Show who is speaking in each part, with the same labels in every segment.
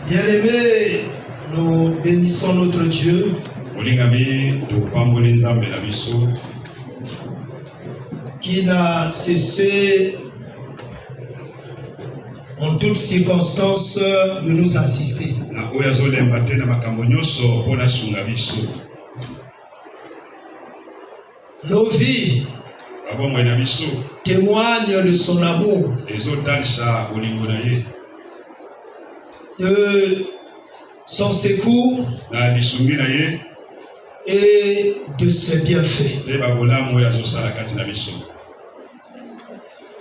Speaker 1: Bien-aimés, nous bénissons notre Dieu qui n'a cessé en toutes circonstances de nous assister. Nos vies témoignent de son amour, de son secours et de ses bienfaits.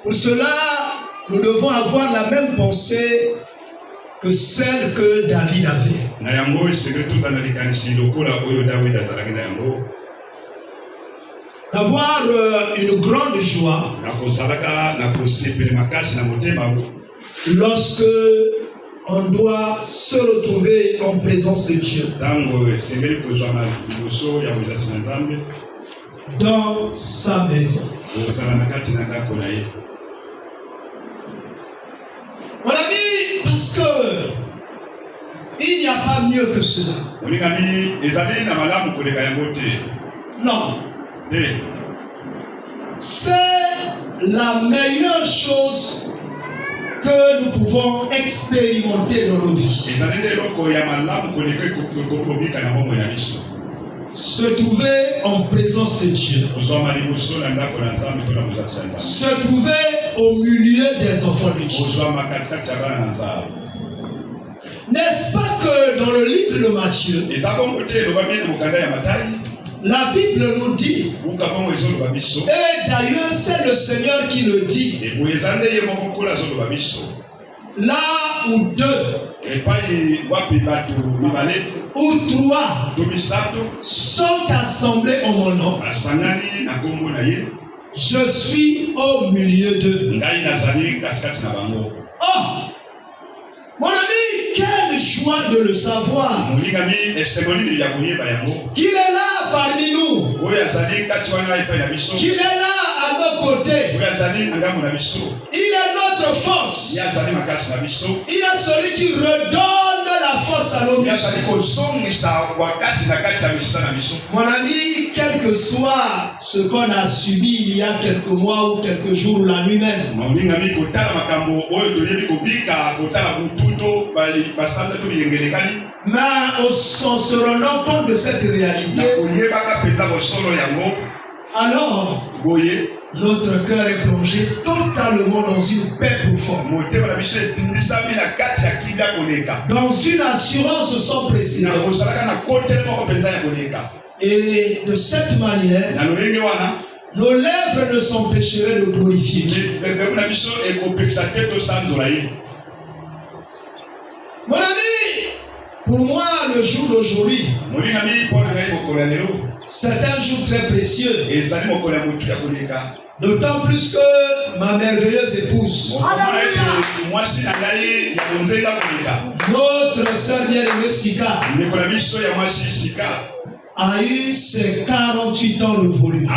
Speaker 1: Pour cela, nous devons avoir la même pensée que celle que David avait. D'avoir une grande joie lorsque on doit se retrouver en présence de Dieu dans sa maison. Mon ami, parce que il n'y a pas mieux que cela. Non. C'est la meilleure chose que nous pouvons expérimenter dans nos vies. Se trouver en présence de Dieu. Se trouver au milieu des enfants de Dieu. N'est-ce pas que dans le livre de Matthieu, la Bible nous dit, et d'ailleurs c'est le Seigneur qui le dit, là où deux ou trois sont assemblés en mon nom, je suis au milieu d'eux. Oh! Mon ami, quelle joie de le savoir qu'il est là parmi nous, qu'il est là à nos côtés. Il est notre force. Il est celui qui redonne la force à nos muscles. Mon ami, quel que soit ce qu'on a subi il y a quelques mois ou quelques jours ou la nuit même, mais on se rendant compte de cette réalité, alors notre cœur est plongé totalement dans une paix profonde, dans une assurance sans précédent. Et de cette manière, nos lèvres ne s'empêcheraient de glorifier Dieu. Mon ami, pour moi, le jour d'aujourd'hui, c'est un jour très précieux. D'autant plus que ma merveilleuse épouse, notre soeur bien-aimée Sika, a eu ses 48 ans de volume.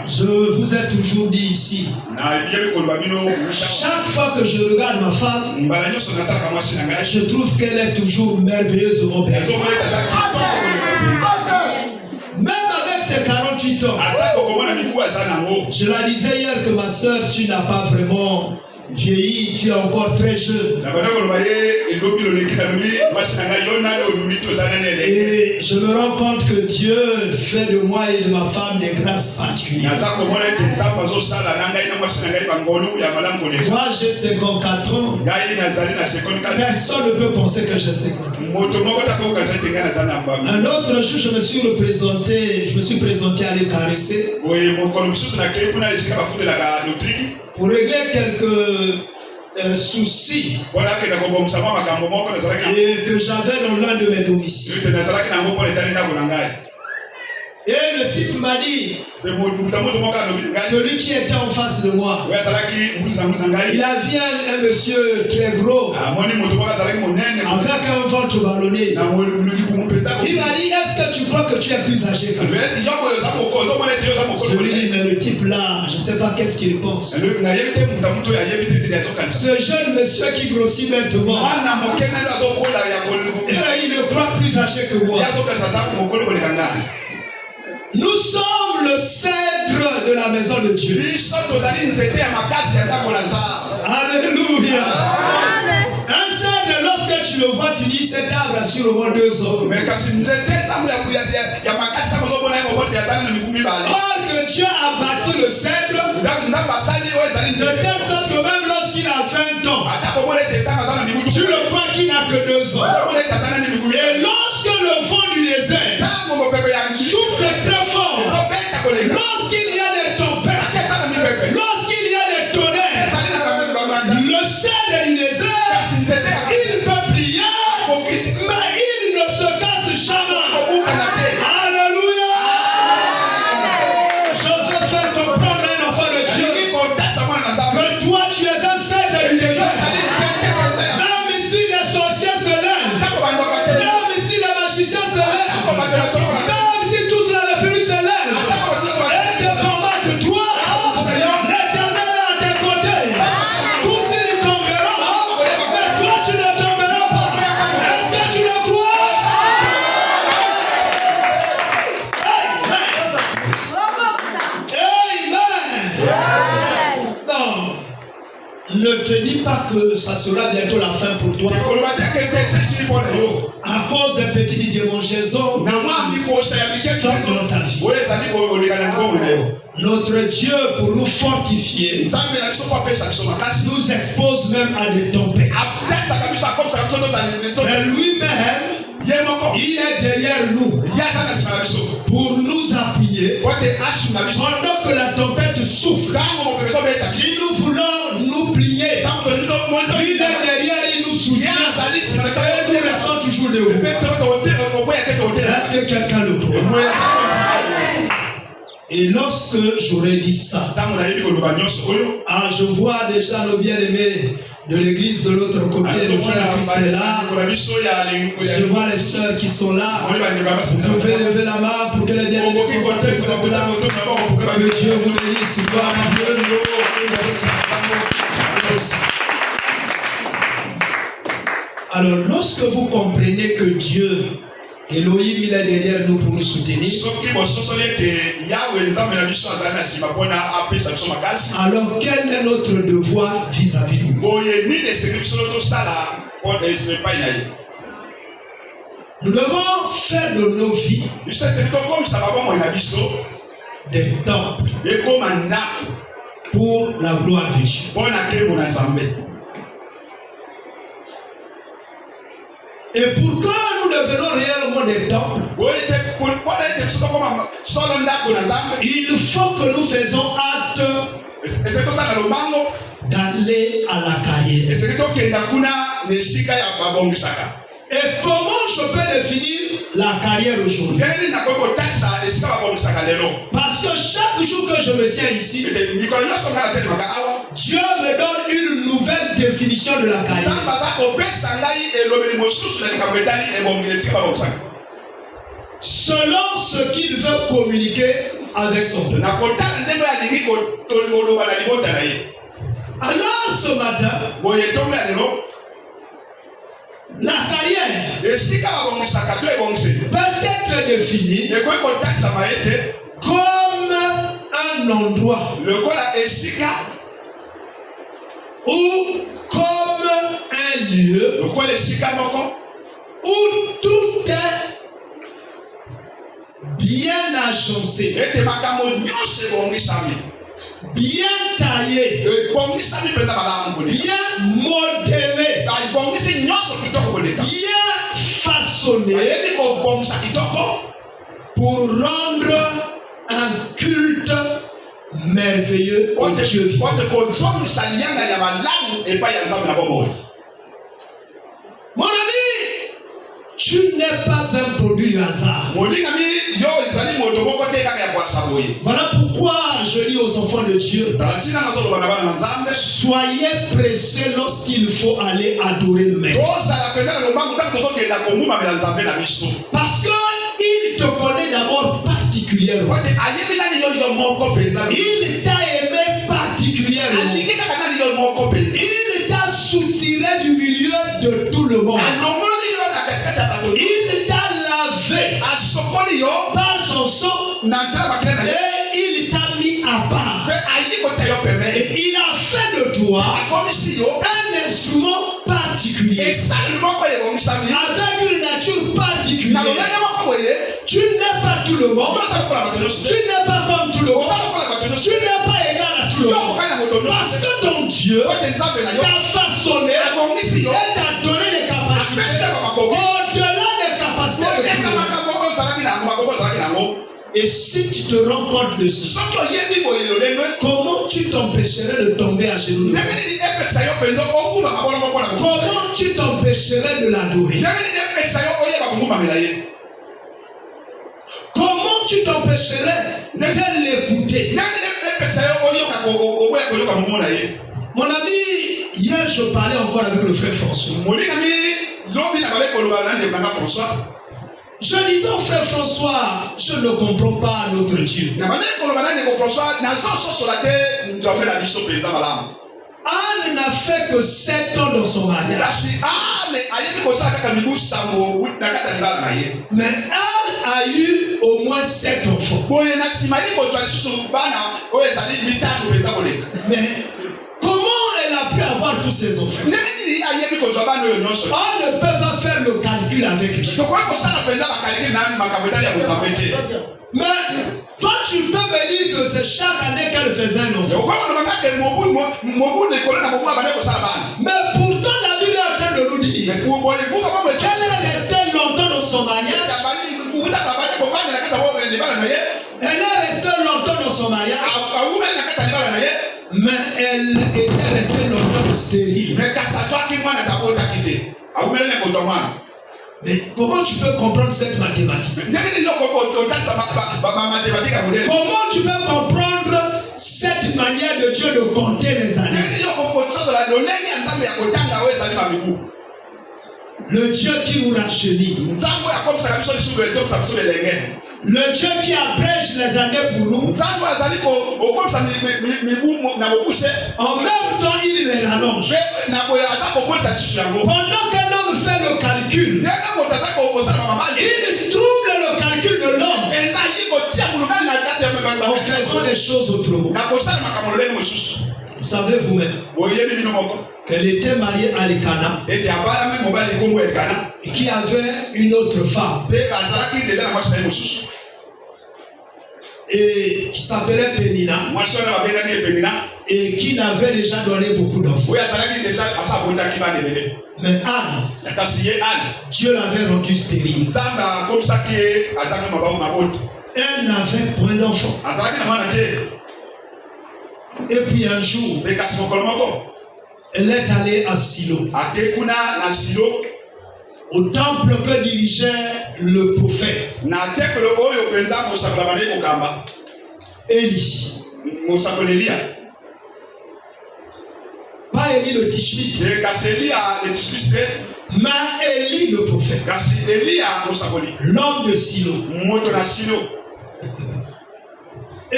Speaker 1: Je vous ai toujours dit ici, chaque fois que je regarde ma femme, je trouve qu'elle est toujours merveilleusement belle. Même avec ses 48 ans, je la disais hier que ma soeur, tu n'as pas vraiment vieilli, tu es encore très jeune. Et je me rends compte que Dieu fait de moi et de ma femme des grâces particulières. Moi j'ai 54 ans. Personne ne peut penser que j'ai 50 ans. Un autre jour je me suis présenté à les caresser pour régler quelques soucis et que j'avais dans l'un de mes domiciles. Et le type m'a dit, celui qui était en face de moi, il a vu un monsieur très gros, avec un ventre ballonné. Il m'a dit, est-ce que tu
Speaker 2: crois que tu es plus âgé que lui. Je lui dis, mais le type là, je ne sais pas qu'est-ce qu'il pense. Ce jeune monsieur qui grossit maintenant, il ne croit plus âgé que moi. Nous sommes le cèdre de la maison de Dieu. Alléluia. Un cèdre, lorsque tu le vois, tu dis cet arbre a sur au moins 2 hommes. Or que Dieu a bâti le cèdre de telle sorte que même lorsqu'il a 20 ans, tu le crois qu'il n'a que 2 ans. Et lorsque le vent du désert souffle très fort, lorsqu'il y a des tempêtes, lorsqu'il y a des tonnerres, le cèdre du désert, il peut plier, mais il ne se casse jamais. Alléluia. Je veux faire comprendre à un enfant de Dieu que toi tu es un cèdre du désert. Même ici les sorciers se lèvent, même ici les magiciens se lèvent, même si toute la République se lève et te combattent, toi, l'Éternel est à tes côtés. Tous ils tomberont, mais toi tu ne tomberas pas. Est-ce que tu le crois? Amen. Non. Ne te dis pas que ça sera bientôt la fin pour toi. À cause des petites démangeaisons sortent dans ta vie. Notre Dieu, pour nous fortifier, nous expose même à des tempêtes. Mais lui-même, il est derrière nous pour nous appuyer pendant que la tempête souffle. Si nous voulons nous plier, il est derrière, il nous soutient et nous restons toujours debout. Est-ce que quelqu'un le croit? Et lorsque j'aurais dit ça, je vois déjà nos bien-aimés de l'église de l'autre côté, le frère Christ est là. Je vois les sœurs qui sont là. Vous pouvez lever la main pour que les bien-aimés soient là. Que Dieu vous bénisse. Gloire à Dieu. Alors, lorsque vous comprenez que Dieu, Elohim, il est derrière nous pour nous soutenir, alors quel est notre devoir vis-à-vis de nous? Nous devons faire de nos vies des temples pour la gloire de Dieu. Et pour que nous devenons réellement des temples, il faut que nous faisons acte d'aller à la carrière. Et comment je peux définir la carrière aujourd'hui? Parce que chaque jour que je me tiens ici, Dieu me donne une nouvelle définition de la carrière. Selon ce qu'il veut communiquer avec son peuple. Alors ce matin, la carrière peut être définie comme un endroit ou comme un lieu où tout est bien agencé, bien taillé, bien modelé, bien façonné pour rendre un culte merveilleux au Dieu vivant. Mon ami, tu n'es pas un produit du hasard. Voilà pourquoi je dis aux enfants de Dieu, soyez pressés lorsqu'il faut aller adorer le Maître. Parce qu'il Il te connaît d'abord particulièrement. Il t'a aimé particulièrement. Il t'a soutiré du milieu de tout le monde. Il t'a lavé par son sang et il t'a mis à part. Et il a fait de toi un instrument particulier avec une nature particulière. Tu n'es pas tout le monde. Tu n'es pas comme tout le monde. Tu n'es pas égal à tout le monde. Parce que ton Dieu t'a façonné et t'a donné des capacités au-delà des capacités de tout le monde. Et si tu te rends compte de ça, comment tu t'empêcherais de tomber à genoux? Comment tu t'empêcherais de l'adorer? Comment tu t'empêcherais de l'écouter? Mon ami, hier je parlais encore avec le frère François. Je disais au frère François, je ne comprends pas notre Dieu. Anne n'a fait que 7 ans dans son mariage. Mais Anne a eu au moins 7 enfants. Mais comment elle a pu avoir tous ces enfants? On ne peut pas faire le calcul avec lui. Mais toi, tu peux me dire que c'est chaque année qu'elle faisait un enfant. Mais pourtant, la Bible est en train de nous dire qu'elle est restée longtemps dans son mariage. Elle est restée longtemps dans son mariage. Mais elle était restée longtemps stérile. Mais comment tu peux comprendre cette mathématique? Comment tu peux comprendre cette manière de Dieu de compter les années? Le Dieu qui nous rajeunit. Le Dieu qui abrège les années pour nous. En même temps, il les rallonge. Pendant qu'un homme fait le calcul, il trouble le calcul de l'homme en faisant des choses autrement. Vous savez vous-même qu'elle était mariée à Elkana et qui avait une autre femme et qui s'appelait Pénina et qui n'avait déjà donné beaucoup d'enfants. Mais Anne, Dieu l'avait rendue stérile. Elle n'avait point d'enfants. Et puis un jour, elle est allée à Silo, au temple que dirigeait le prophète Élie. Pas Élie le Tishbite, mais Élie le prophète, l'homme de Silo. Et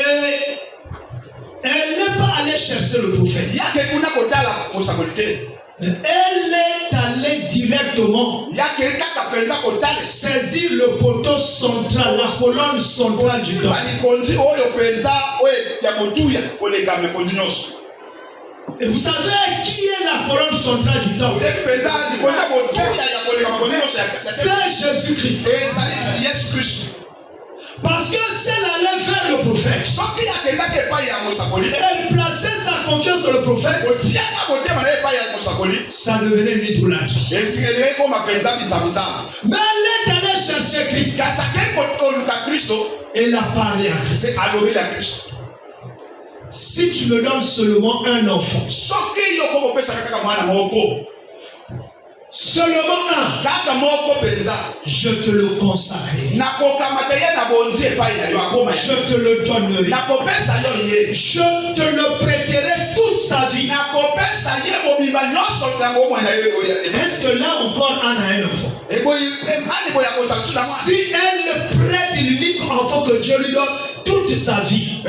Speaker 2: elle n'est pas allée chercher le prophète. Elle est allée directement saisir le poteau central, la colonne centrale du temple. Et vous savez qui est la colonne centrale du temple? C'est Jésus-Christ. Parce que si elle allait vers le prophète, elle plaçait sa confiance dans le prophète, ça devenait une idolâtrie. Mais elle est allée chercher Christ. Elle a parlé à Christ. Si tu me donnes seulement un enfant, seulement un, je te le consacrerai. Je te le donnerai. Je te le prêterai toute sa vie. Est-ce que là encore Anne a un enfant? Si elle prête enfant que Dieu lui donne toute sa vie.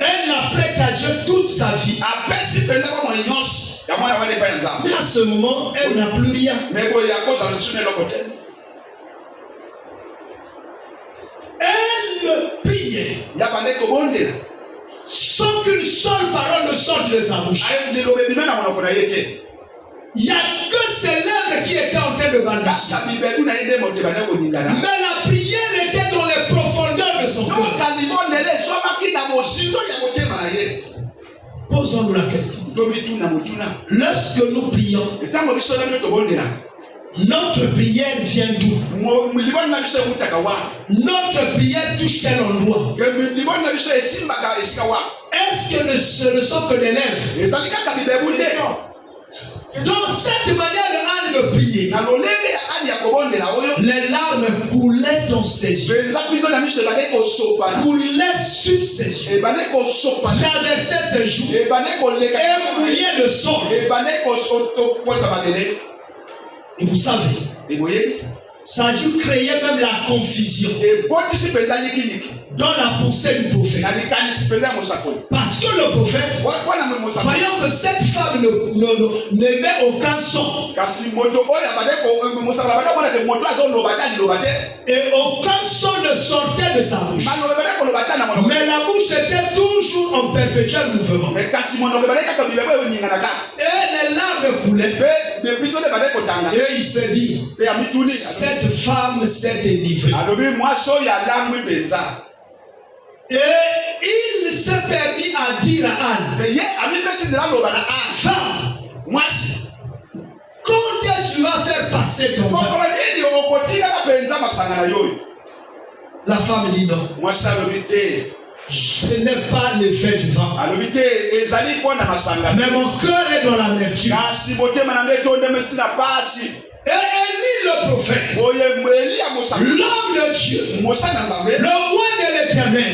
Speaker 2: Elle la prête à Dieu toute sa vie. Mais à ce moment, elle n'a plus rien. Elle priait sans qu'une seule parole ne sorte de sa bouche. Il n'y a que ses lèvres qui étaient en train de balbutier. Mais la prière était dans les profondeurs de son cœur. Posons-nous la question. Lorsque nous prions, notre prière vient d'où? Notre prière touche quel endroit? Est-ce que ce ne sont que des lèvres? Dans cette manière de Anne de prier, les larmes coulaient dans ses yeux, coulaient sur ses yeux, traversaient ses joues et mouillaient le sol. Et vous savez, ça a dû créer même la confusion dans la pensée du prophète. Parce que le prophète, voyant que cette femme n'aimait aucun son, et aucun son ne sortait de sa bouche, mais la bouche était toujours en perpétuel mouvement, et les larmes coulaient, et il se dit, cette femme s'est délivrée. Et il s'est permis à dire à Anne, femme, quand est-ce que tu vas faire passer ton vin? La femme dit non. Ce n'est pas l'effet du vent. Mais mon cœur est dans l'amertume. Et Élie le prophète, l'homme de Dieu, le roi de l'Éternel,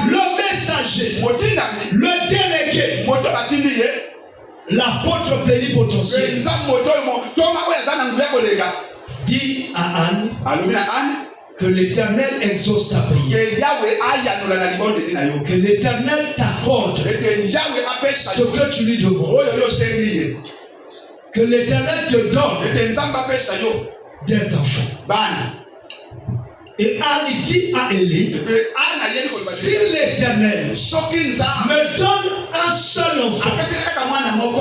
Speaker 2: le messager, le délégué, l'apôtre plénipotentiel, dit à Anne que l'Éternel exauce ta prière, que l'Éternel t'accorde ce que tu lui demandes, que l'Éternel te donne des enfants. Et Anne dit à Élie, si l'Éternel me donne un seul enfant,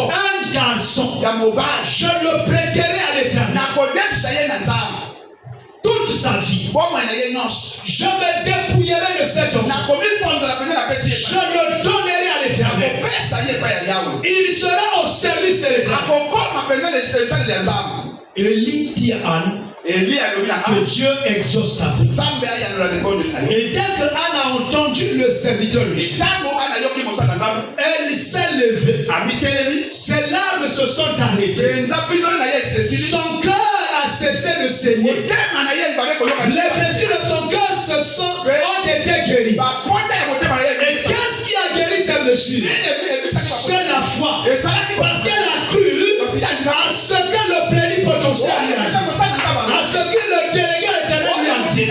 Speaker 2: un garçon, je le prêterai à l'Éternel toute sa vie. Je me dépouillerai de cet enfant, je le donnerai à l'Éternel. Il sera au service de l'Éternel. Élie dit à Anne que Dieu exauce ta prière. Et dès que Anne a entendu le serviteur de Dieu, elle s'est levée. Ses larmes se sont arrêtées. Son cœur a cessé de saigner. Les blessures de son cœur ont été guéries. Et qu'est-ce qui a guéri ces blessures? C'est la foi. Parce qu'elle a cru à ce que le plénipotentiel à ce que le délégué éternel lui a dit.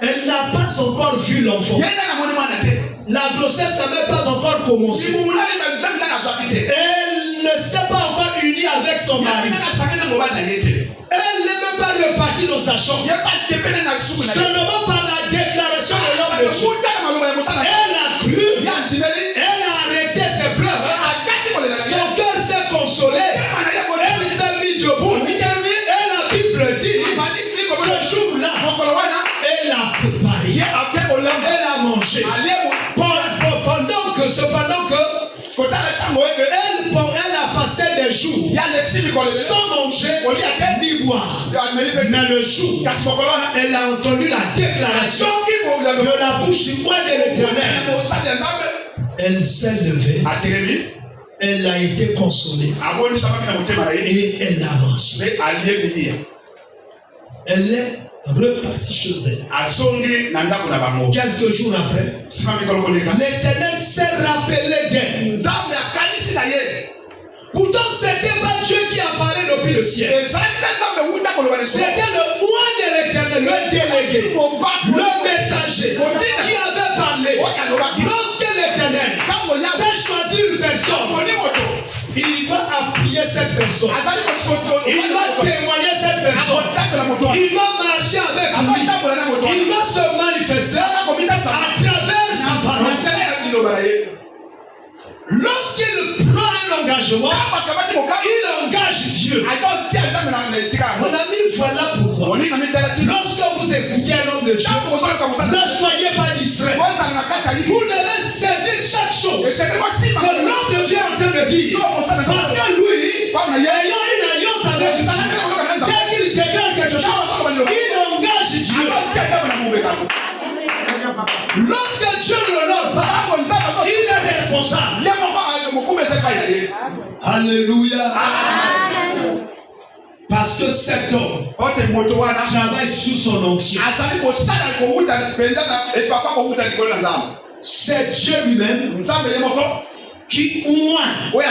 Speaker 2: Elle n'a pas encore vu l'enfant. La grossesse n'a même pas encore commencé. Elle ne s'est pas encore unie avec son mari. Elle n'est même pas repartie dans sa chambre. Seulement par la déclaration de l'homme de Dieu. Elle a cru. Elle a arrêté ses pleurs. Son cœur s'est consolé. Elle s'est mise debout. Et la Bible dit, ce jour-là, elle a préparé. Elle a mangé. Cependant que elle a passé des jours sans manger ni boire. Mais le jour, elle a entendu la déclaration de la bouche de l'Éternel. Elle s'est levée. Elle a été consolée. Et elle a mangé. Elle est reparti chez elle. Quelques jours après, l'Éternel s'est rappelé d'elle. Pourtant, ce n'était pas Dieu qui a parlé depuis depuis le ciel. C'était le roi de l'Éternel, le délégué, le messager qui avait parlé. Lorsque l'Éternel sait choisir une personne, il doit appuyer cette personne. Il doit témoigner cette personne. Il doit marcher avec lui. Il doit se manifester à travers sa parole. Lorsqu'il prend un engagement, il engage Dieu. Mon ami, voilà pourquoi. Lorsque vous écoutez un homme de Dieu, ne soyez pas distrait. Vous devez saisir chaque chose que l'homme de Dieu est en train de dire. Parce que lui, ayant une alliance avec Dieu, dès qu'il déclare quelque chose, il engage Dieu. Lorsque Dieu ne l'honore pas, il est responsable. Alléluia. Parce que cet homme travaille sous son onction. C'est Dieu lui-même qui oint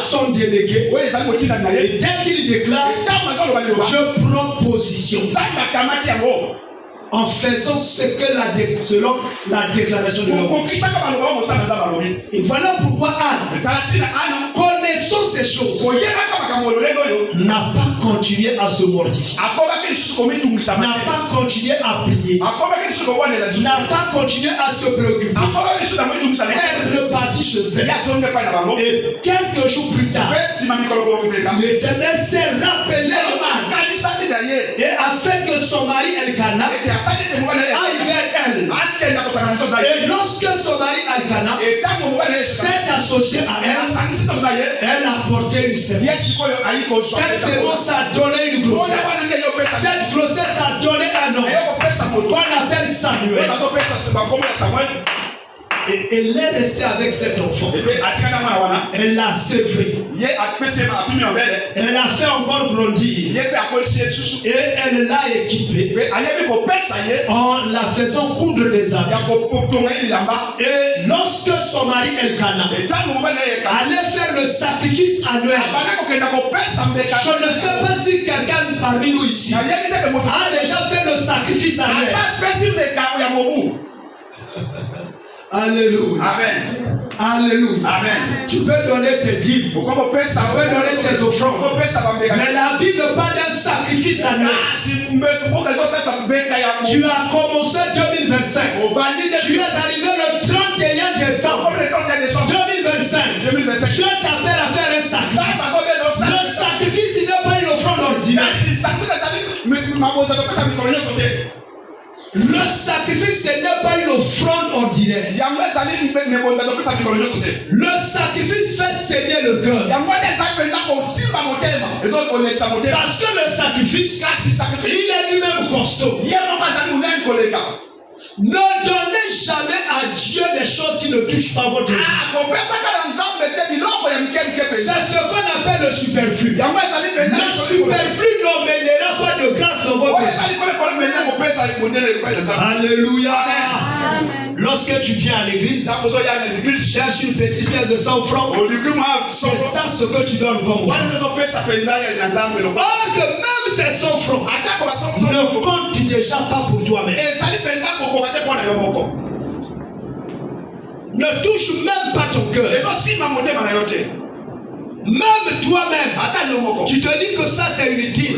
Speaker 2: son délégué. Et dès qu'il déclare, je prends position en faisant ce que selon la déclaration de l'homme. Et voilà pourquoi Anne, connaissant ces choses, n'a pas continué à se mortifier, n'a pas continué à prier, n'a pas continué à se préoccuper. Elle repartit chez elle. Et quelques jours plus tard, l'Éternel s'est rappelé à Anne et a fait que son mari Elkana aille vers elle. Et lorsque son mari Elkana s'est associé à elle, elle a porté une sémence. Cette sémence a donné une grossesse. Cette grossesse a donné un homme qu'on appelle Samuel. Et elle est restée avec cet enfant. Elle l'a sévré. Elle l'a fait encore grandir. Et elle l'a équipé en la faisant coudre les habits. Et lorsque son mari Elkana allait faire le sacrifice annuel, je ne sais pas si quelqu'un parmi nous ici a déjà fait le sacrifice annuel. Alléluia. Amen. Alléluia. Amen. Tu peux donner tes dîmes. Tu peux donner tes offrandes. Mais la Bible parle d'un sacrifice annuel. Tu as commencé 2025. Tu es arrivé le 31 décembre 2025. Je t'appelle à faire un sacrifice. Le sacrifice, il n'est pas une offrande ordinaire. Le sacrifice, ce n'est pas une offrande ordinaire. Le sacrifice fait saigner le cœur. Parce que le sacrifice, il est lui-même costaud. Ne donnez jamais à Dieu des choses qui ne touchent pas votre vie. C'est ce qu'on appelle le superflu. Le superflu n'emmènera pas de grâce dans votre vie. Alléluia. Lorsque tu viens à l'église, cherche une petite pièce de 100 francs. C'est ça ce que tu donnes comme offrande. Or que même ces 100 francs ne comptent déjà pas pour toi-même. Ne touche même pas ton cœur. Même toi-même, tu te dis que ça c'est inutile,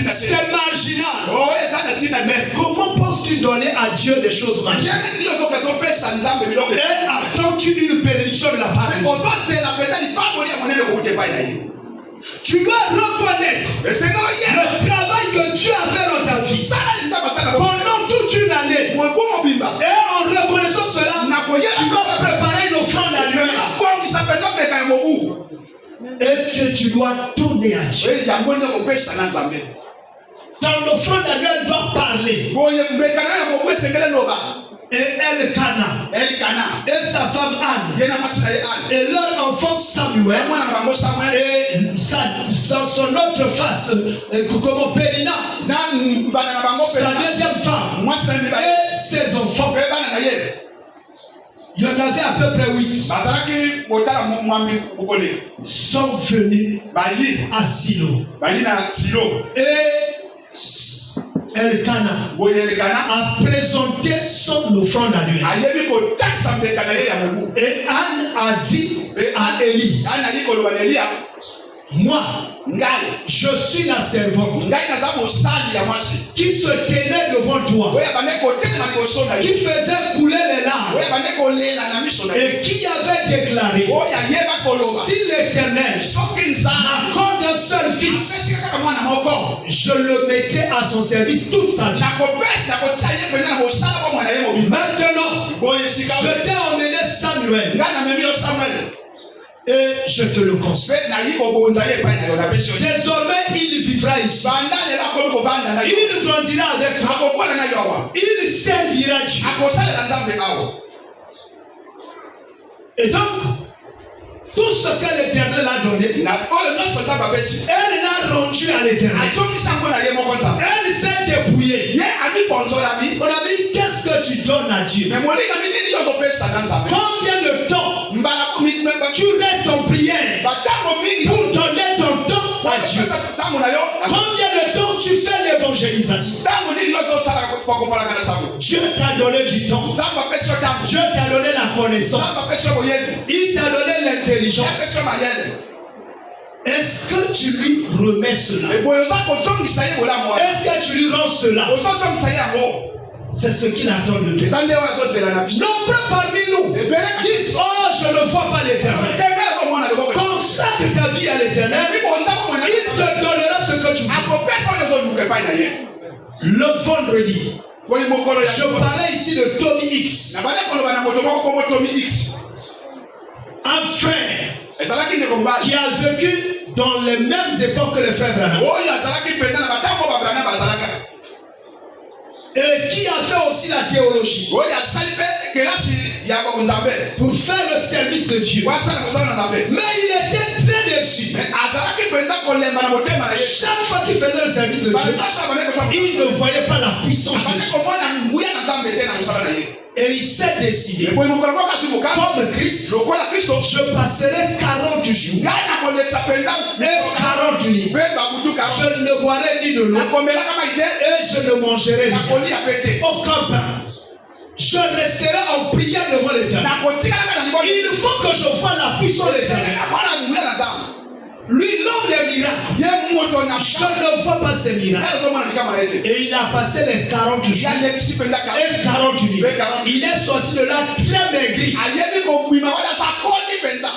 Speaker 2: c'est marginal. Mais comment penses-tu donner à Dieu des choses marginales? Et attends-tu une bénédiction de la part de Dieu? Tu dois reconnaître le travail que Dieu a fait dans ta vie pendant toute une année. Et en reconnaissant cela, tu dois préparer une offrande annuelle. Et que tu dois donner à Dieu. Ton offrande annuelle doit parler. Et Elkana et sa femme Anne et leur enfant Samuel et son autre face comme Pélina, sa deuxième femme et ses enfants. Il y en avait à peu près 8. Sont venus à Silo. Et Elkana a présenté son offrande annuelle. Et Anne a dit à Élie, moi, je suis la servante qui se tenait devant toi, qui faisait couler les larmes et qui avait déclaré, si l'Éternel m'accorde un seul fils, je le mettrai à son service toute sa vie. Maintenant, je t'ai emmené Samuel. Et je te le conseille. Désormais, il vivra ici. Il grandira avec toi. Il servira Dieu. Et donc, tout ce que l'Éternel a donné, elle l'a rendu à l'Éternel. Elle s'est débrouillée. On a dit, qu'est-ce que tu donnes à Dieu? Combien de temps tu restes en prière pour donner ton temps à Dieu? Combien de temps tu fais l'évangélisation? Dieu t'a donné du temps. Dieu t'a donné la connaissance. Il t'a donné l'intelligence. Est-ce que tu lui remets cela? Est-ce que tu lui rends cela? C'est ce qu'il attend de toi. Nombreux parmi nous disent, oh, je ne vois pas l'Éternel. Consacre ta vie à l'Éternel. Il te donnera ce que tu veux. Le vendredi, je parlais ici de Tommy X. Un frère qui a vécu dans les mêmes époques que les frères Branham. Et qui a fait aussi la théologie pour faire le service de Dieu. Mais il était très déçu. Chaque fois qu'il faisait le service de Dieu, il ne voyait pas la puissance de Dieu. Et il s'est décidé, comme Christ, je passerai 40 jours et 40 nuits. Je ne boirai ni de l'eau et je ne mangerai rien, aucun pain. Je resterai en prière devant l'Éternel. Il faut que je vois la puissance de l'Éternel. Lui, l'homme des miracles, je ne vois pas ces miracles. Et il a passé les 40 jours et 40 nuits. Il est sorti de là très maigri.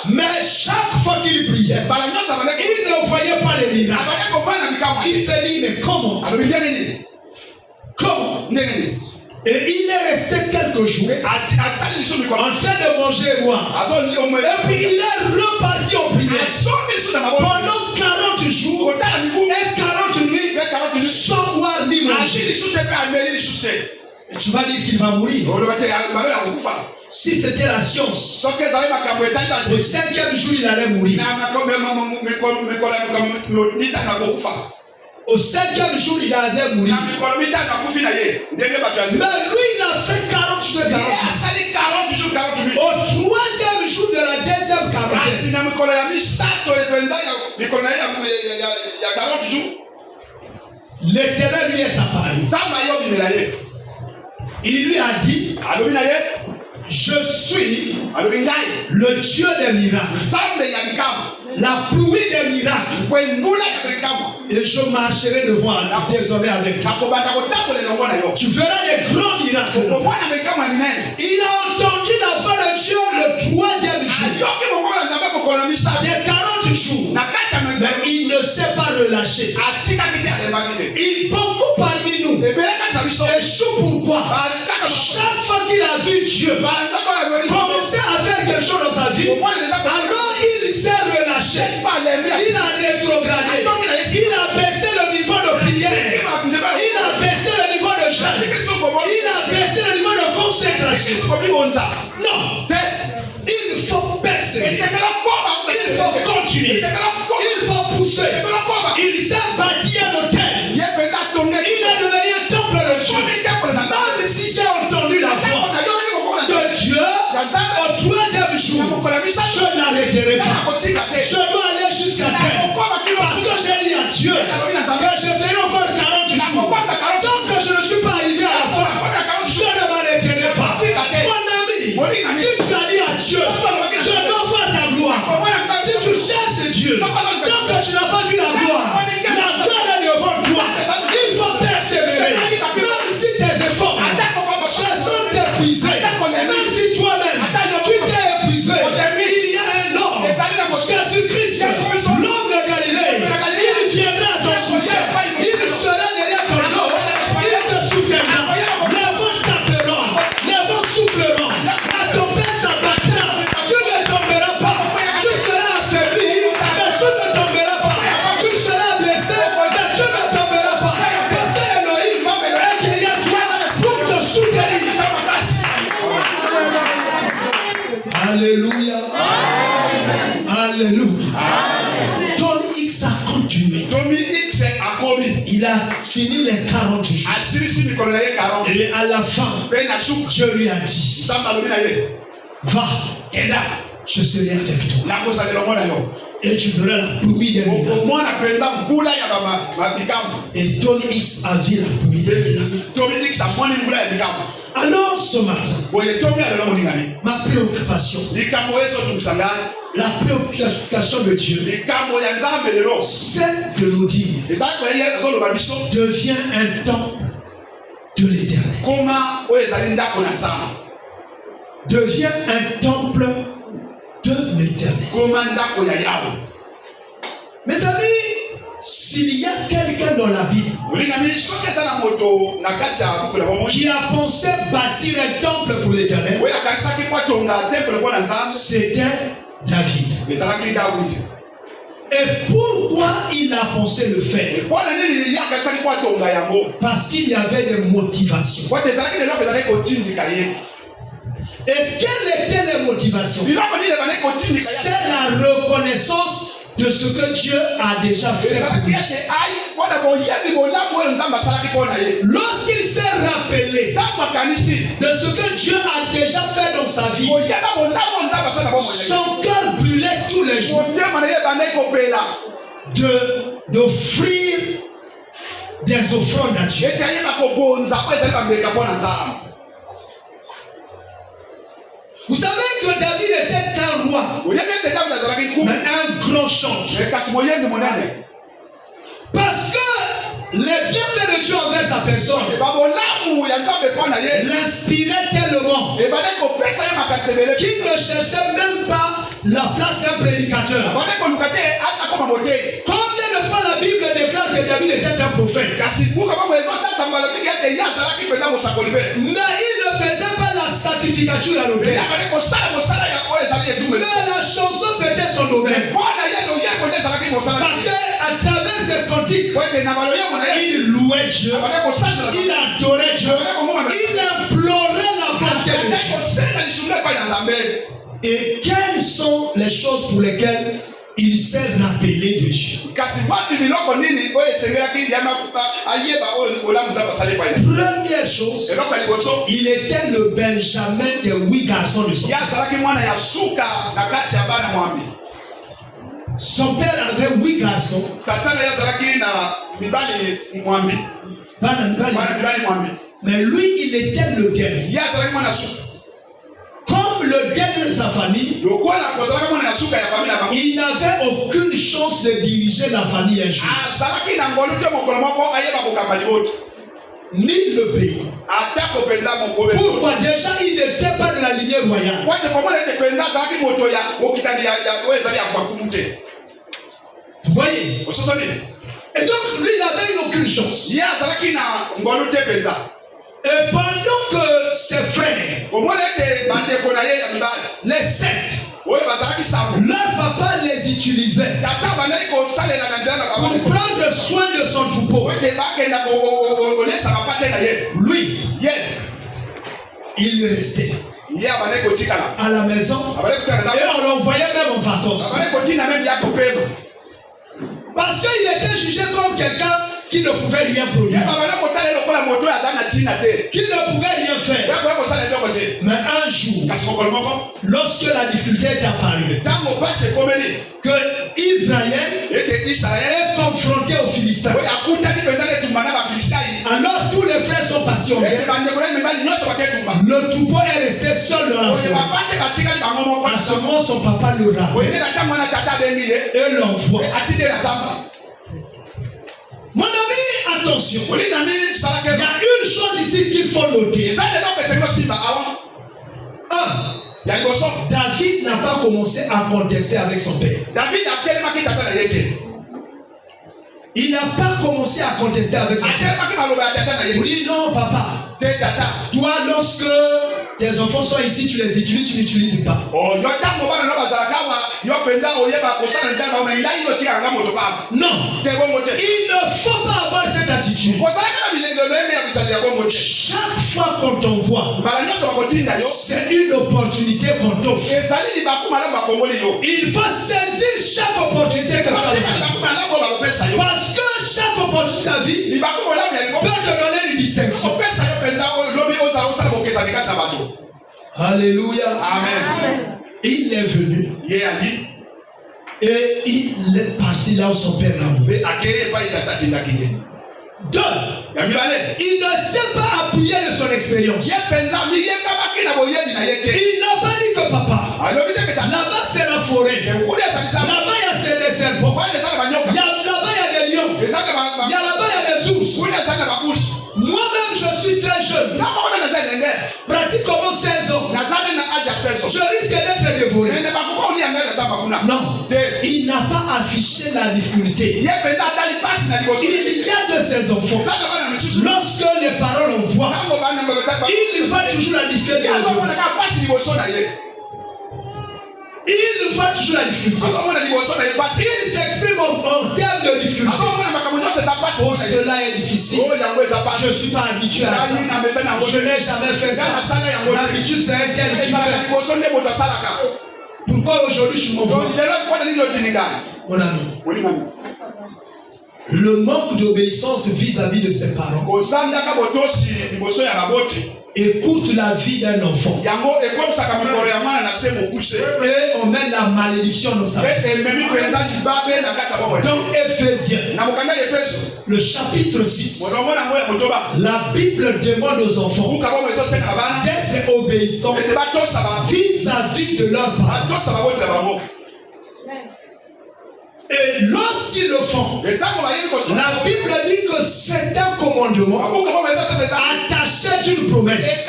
Speaker 2: Mais chaque fois qu'il priait, il ne voyait pas les miracles. Il s'est dit, mais comment? Comment? Et il est resté quelques jours en train de manger et boire. Et puis il est reparti en prière pendant 40 jours et 40 nuits sans boire ni manger. Et tu vas dire qu'il va mourir. Si c'était la science, au 5e jour il allait mourir. Au 5e jour, il allait mourir. Mais lui, il a fait 40 jours et 40 jours. Au 3e jour de la deuxième quarantaine, l'Éternel lui est apparu. Il lui a dit, je suis le Dieu des miracles, la pluie des miracles, et je marcherai devant désormais avec toi. Tu verras des grands miracles. Il a entendu la voix de Dieu le 3e jour des 40 jours, mais il ne s'est pas relâché. Beaucoup parmi nous échouent. Pourquoi? Chaque fois qu'il a vu Dieu commencer à faire quelque chose dans sa vie, alors il s'est relâché. Il a rétrogradé. Il a baissé le niveau de prière. Il a baissé le niveau de jeûne. Il a baissé le niveau de consécration. Non. Il faut persévérer. Il faut continuer. Il faut pousser. Il s'est bâti un hôtel. Il est devenu un temple de Dieu. Même si j'ai entendu la voix de Dieu, Dieu que je ferai encore 40 jours. Tant que je ne suis pas arrivé à la fin, je ne m'arrêterai pas. Mon ami, si tu as dit à Dieu, je dois voir ta gloire. Si tu cherches Dieu, tant que tu n'as pas vu la gloire est devant toi. Il faut persévérer. Même si tes efforts se sont épuisés, même si toi-même tu t'es épuisé, il y a un homme, Jésus-Christ, l'homme de Galilée, il viendra à ton soutien. Il sera derrière ton dos. Il te soutiendra. Les vents taperont, les vents souffleront. À ton père s'abattra. Tu ne tomberas pas. Tu seras affaibli, mais tu ne tomberas pas. Tu seras blessé, mais tu ne tomberas pas. Parce que Elohim est derrière toi pour te soutenir. Alléluia. Alléluia. Tony X a continué. Il a fini les 40 jours. Et à la fin, Dieu lui a dit, va, je serai avec toi. Et tu verras la pluie des miracles. Et Tony X a vu la pluie des miracles. Alors ce matin, ma préoccupation, la préoccupation de Dieu, c'est de nous dire, devient un temple de l'Éternel. Devient un temple de l'Éternel. Mes amis, s'il y a quelqu'un dans la Bible qui a pensé bâtir un temple pour l'Éternel, c'était David. Et pourquoi il a pensé le faire? Parce qu'il y avait des motivations. Et quelles étaient les motivations? C'est la reconnaissance de ce que Dieu a déjà fait pour lui. Lorsqu'il s'est rappelé de ce que Dieu a déjà fait dans sa vie, son cœur brûlait tous les jours d'offrir des offrandes à Dieu. Vous savez que David était un roi, mais un grand chanteur. Parce que les bienfaits de Dieu envers sa personne l'inspirait tellement qu'il ne cherchait même pas la place d'un prédicateur. Combien de fois la Bible déclare que David était un prophète? Mais il ne faisait pas la sacrificature à l'autel. Mais la chanson c'était son domaine. Parce qu'à travers ses cantiques, il louait Dieu, il adorait Dieu, il implorait la bonté de Dieu. Et quelles sont les choses pour lesquelles il s'est rappelé de Dieu? Première chose, il était le Benjamin des 8 garçons de son père. Son père avait 8 garçons. Mais lui, il était le dernier. Comme le dernier de sa famille, il n'avait aucune chance de diriger la famille un jour. Ni le pays. Pourquoi? Déjà, il n'était pas de la lignée royale. Vous voyez? Et donc, lui, il n'avait eu aucune chance. Et pendant que ses frères, les 7, leur papa les utilisait pour prendre soin de son troupeau. Lui, il restait à la maison et on l'envoyait même en vacances. Parce qu'il était jugé comme quelqu'un qui ne pouvait rien produire, qui ne pouvait rien faire. Mais un jour, lorsque la difficulté est apparue, que Israël est confronté aux Philistins. Alors tous les frères sont partis en guerre. Le troupeau est resté seul dans la forêt. À ce moment, son papa le rappelle et l'envoie. Mon ami, attention. Il y a une chose ici qu'il faut noter. David n'a pas commencé à contester avec son père. Il n'a pas commencé à contester avec son père. Oui, non, papa. Toi, lorsque tes enfants sont ici, tu les utilises, tu n'utilises pas. Non. Il ne faut pas avoir cette attitude. Chaque fois qu'on t'envoie, c'est une opportunité qu'on t'offre. Il faut saisir chaque opportunité que tu as. Parce que chaque opportunité de la vie peut te donner une distinction. Alléluia. Amen. Il est venu. Et il est parti là où son père l'a envoyé. Deux. Il ne s'est pas appuyé de son expérience. Il n'a pas dit que papa, là-bas c'est la forêt. Là-bas il y a des serpents. Là-bas il y a des lions. Là-bas il y a des ours. Moi-même je suis très jeune. Pratiquement 16 ans. Je risque d'être dévoré. Non. Il n'a pas affiché la difficulté. Il y a de ses enfants. Lorsque les paroles on voit, il va toujours la difficulté. Il voit toujours la difficulté. Il s'exprime en termes de difficulté. Oh, cela est difficile. Je ne suis pas habitué à ça. Je n'ai jamais fait ça. D'habitude, c'est un tel qui fait. Pourquoi aujourd'hui je m'envoie? Mon ami, le manque d'obéissance vis-à-vis de ses parents écoute la vie d'un enfant. Et on met la malédiction dans sa vie. Dans Éphésiens, le chapitre 6, la Bible demande aux enfants d'être obéissants vis-à-vis de leurs parents. Et lorsqu'ils le font, la Bible dit que c'est un commandement attaché d'une promesse.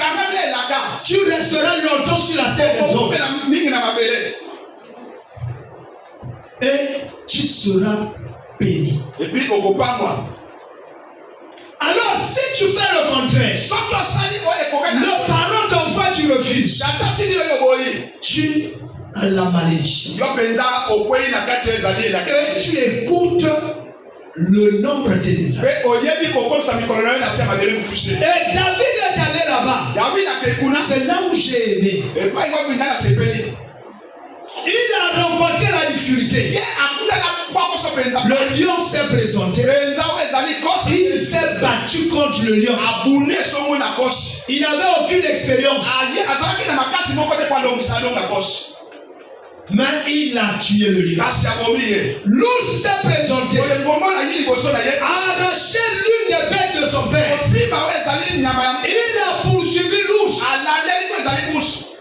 Speaker 2: Tu resteras longtemps sur la terre des hommes. Et tu seras béni. Alors si tu fais le contraire, le parent t'envoie, tu refuses, tu as la malédiction. Et tu écoutes le nombre de tes amis. Et David est allé là-bas. C'est là où j'ai aimé. Il a rencontré la difficulté. Le lion s'est présenté. Il s'est battu contre le lion. Il n'avait aucune expérience. Mais il a tué le lion. L'ours s'est présenté. Arraché l'une des bêtes de son père. Il a poursuivi l'ours.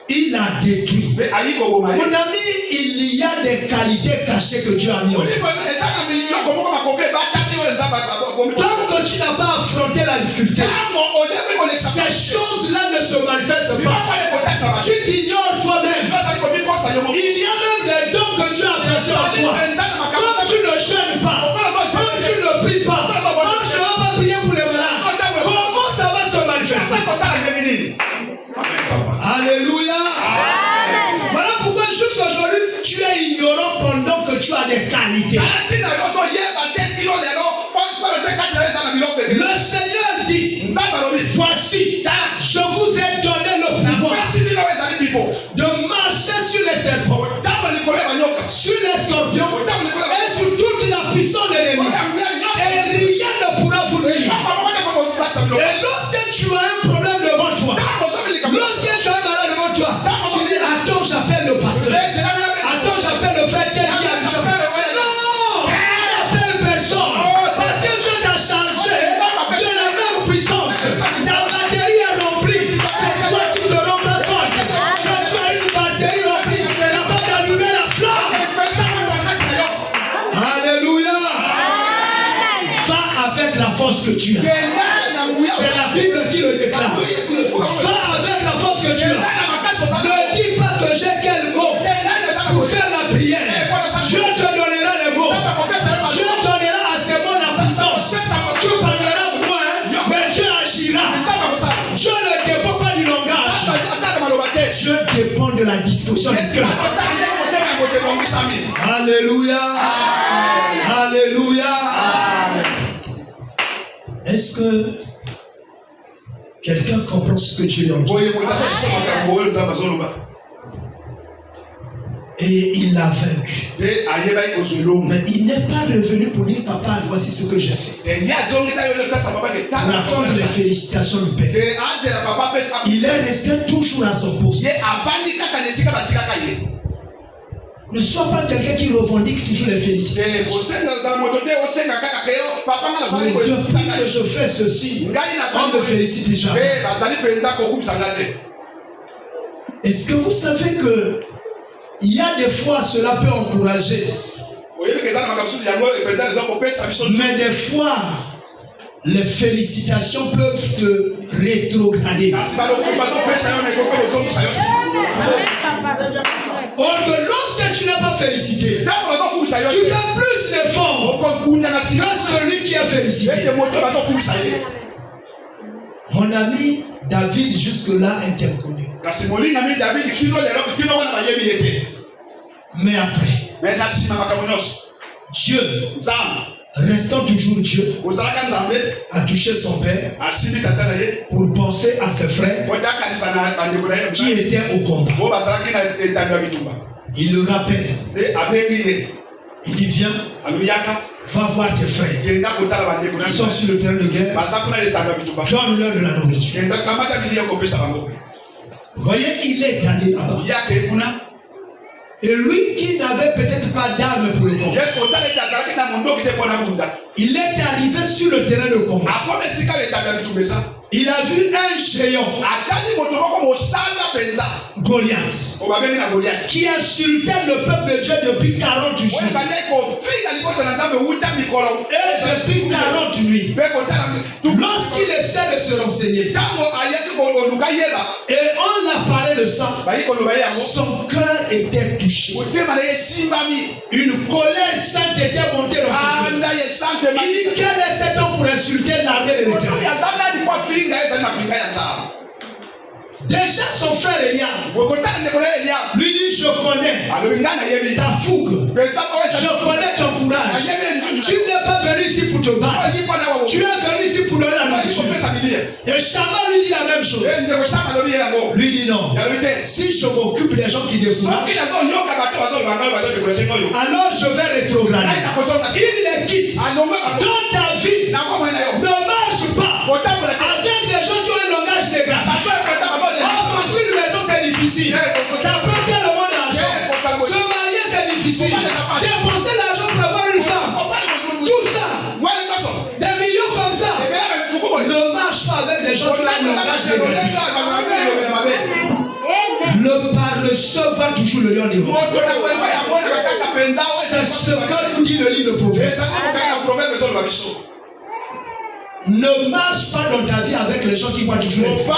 Speaker 2: Il a détruit. Mon ami, il y a des qualités cachées que Dieu a mis en toi. Tant que tu n'as pas affronté la difficulté, ces choses-là ne se manifestent pas. Tu t'ignores toi-même. Il y a même des dons que Dieu a placés en toi. Comme tu ne jeûnes pas, comme tu ne pries pas, comme tu ne vas pas prier pour les malades, comment ça va se manifester? Alléluia. Amen. Voilà pourquoi jusqu'aujourd'hui tu es ignorant pendant que tu as des qualités. Le Seigneur dit, voici, je vous ai donné le pouvoir de marcher sur les serpents, sur les scorpions et sur toute la puissance de l'ennemi. Et rien ne pourra vous nuire. Et lorsque tu as un problème devant toi, lorsque tu as un malade devant toi, tu dis, attends, j'appelle le pasteur. Attends, j'appelle le frère tel qui a dit. Non! que tu as. C'est la Bible qui le déclare. Va avec la force que tu as. Ne dis pas que j'ai quel mot pour faire la prière. Dieu te donnera les mots. Dieu donnera à ces mots la puissance. Tu parleras moins, mais Dieu agira. Dieu ne dépend pas du langage. Dieu dépend de la disposition du cœur. Alléluia. Alléluia. Est-ce que quelqu'un comprend ce que Dieu lui a dit? Et il l'a vaincu. Mais il n'est pas revenu pour dire papa, voici ce que j'ai fait. Raconte les félicitations du père. Il est resté toujours à son poste. Ne sois pas quelqu'un qui revendique toujours les félicitations. Depuis que je fais ceci, on me félicite jamais. Est-ce que vous savez que il y a des fois cela peut encourager, mais des fois les félicitations peuvent te rétrograder. Or que lorsque tu n'es pas félicité, tu fais plus d'efforts que celui qui est félicité. Mon ami David jusque-là était connu. Mais après, Dieu, restant toujours Dieu, a touché son père pour penser à ses frères qui étaient au combat. Il le rappelle. Il dit viens, va voir tes frères. Ils sont sur le terrain de guerre. Donne-leur de la nourriture. Vous voyez, il est allé là-bas. Et lui qui n'avait peut-être pas d'armes pour le combat, il est arrivé sur le terrain de combat. Il a vu un géant, Goliath, qui insultait le peuple de Dieu depuis 40 jours. Et depuis 40 nuits. Lorsqu'il essaie de se renseigner, et on l'a parlé de ça, son cœur était touché. Une colère sainte était montée dans son cœur. Il dit quel est cet homme pour insulter l'armée de l'Éternel? Déjà son frère Eliab lui dit je connais ta fougue, je connais ton courage. Tu n'es pas venu ici pour te battre, tu es venu ici pour donner la nourriture. Et Shama lui dit la même chose. Lui dit non, si je m'occupe des gens qui découragent, alors je vais rétrograder. Il les quitte. Dans ta vie, ne marche pas avec des gens qui ont un langage négatif. Construire une maison c'est difficile, ça prend tellement d'argent. Se marier c'est difficile, dépenser l'argent pour avoir une femme, tout ça, des millions comme ça. Ne marche pas avec des gens qui ont un langage négatif. Le paresseux va toujours le lion des rois. C'est ce que nous dit le livre de Proverbes. Ne marche pas dans ta vie avec les gens qui voient toujours les fois.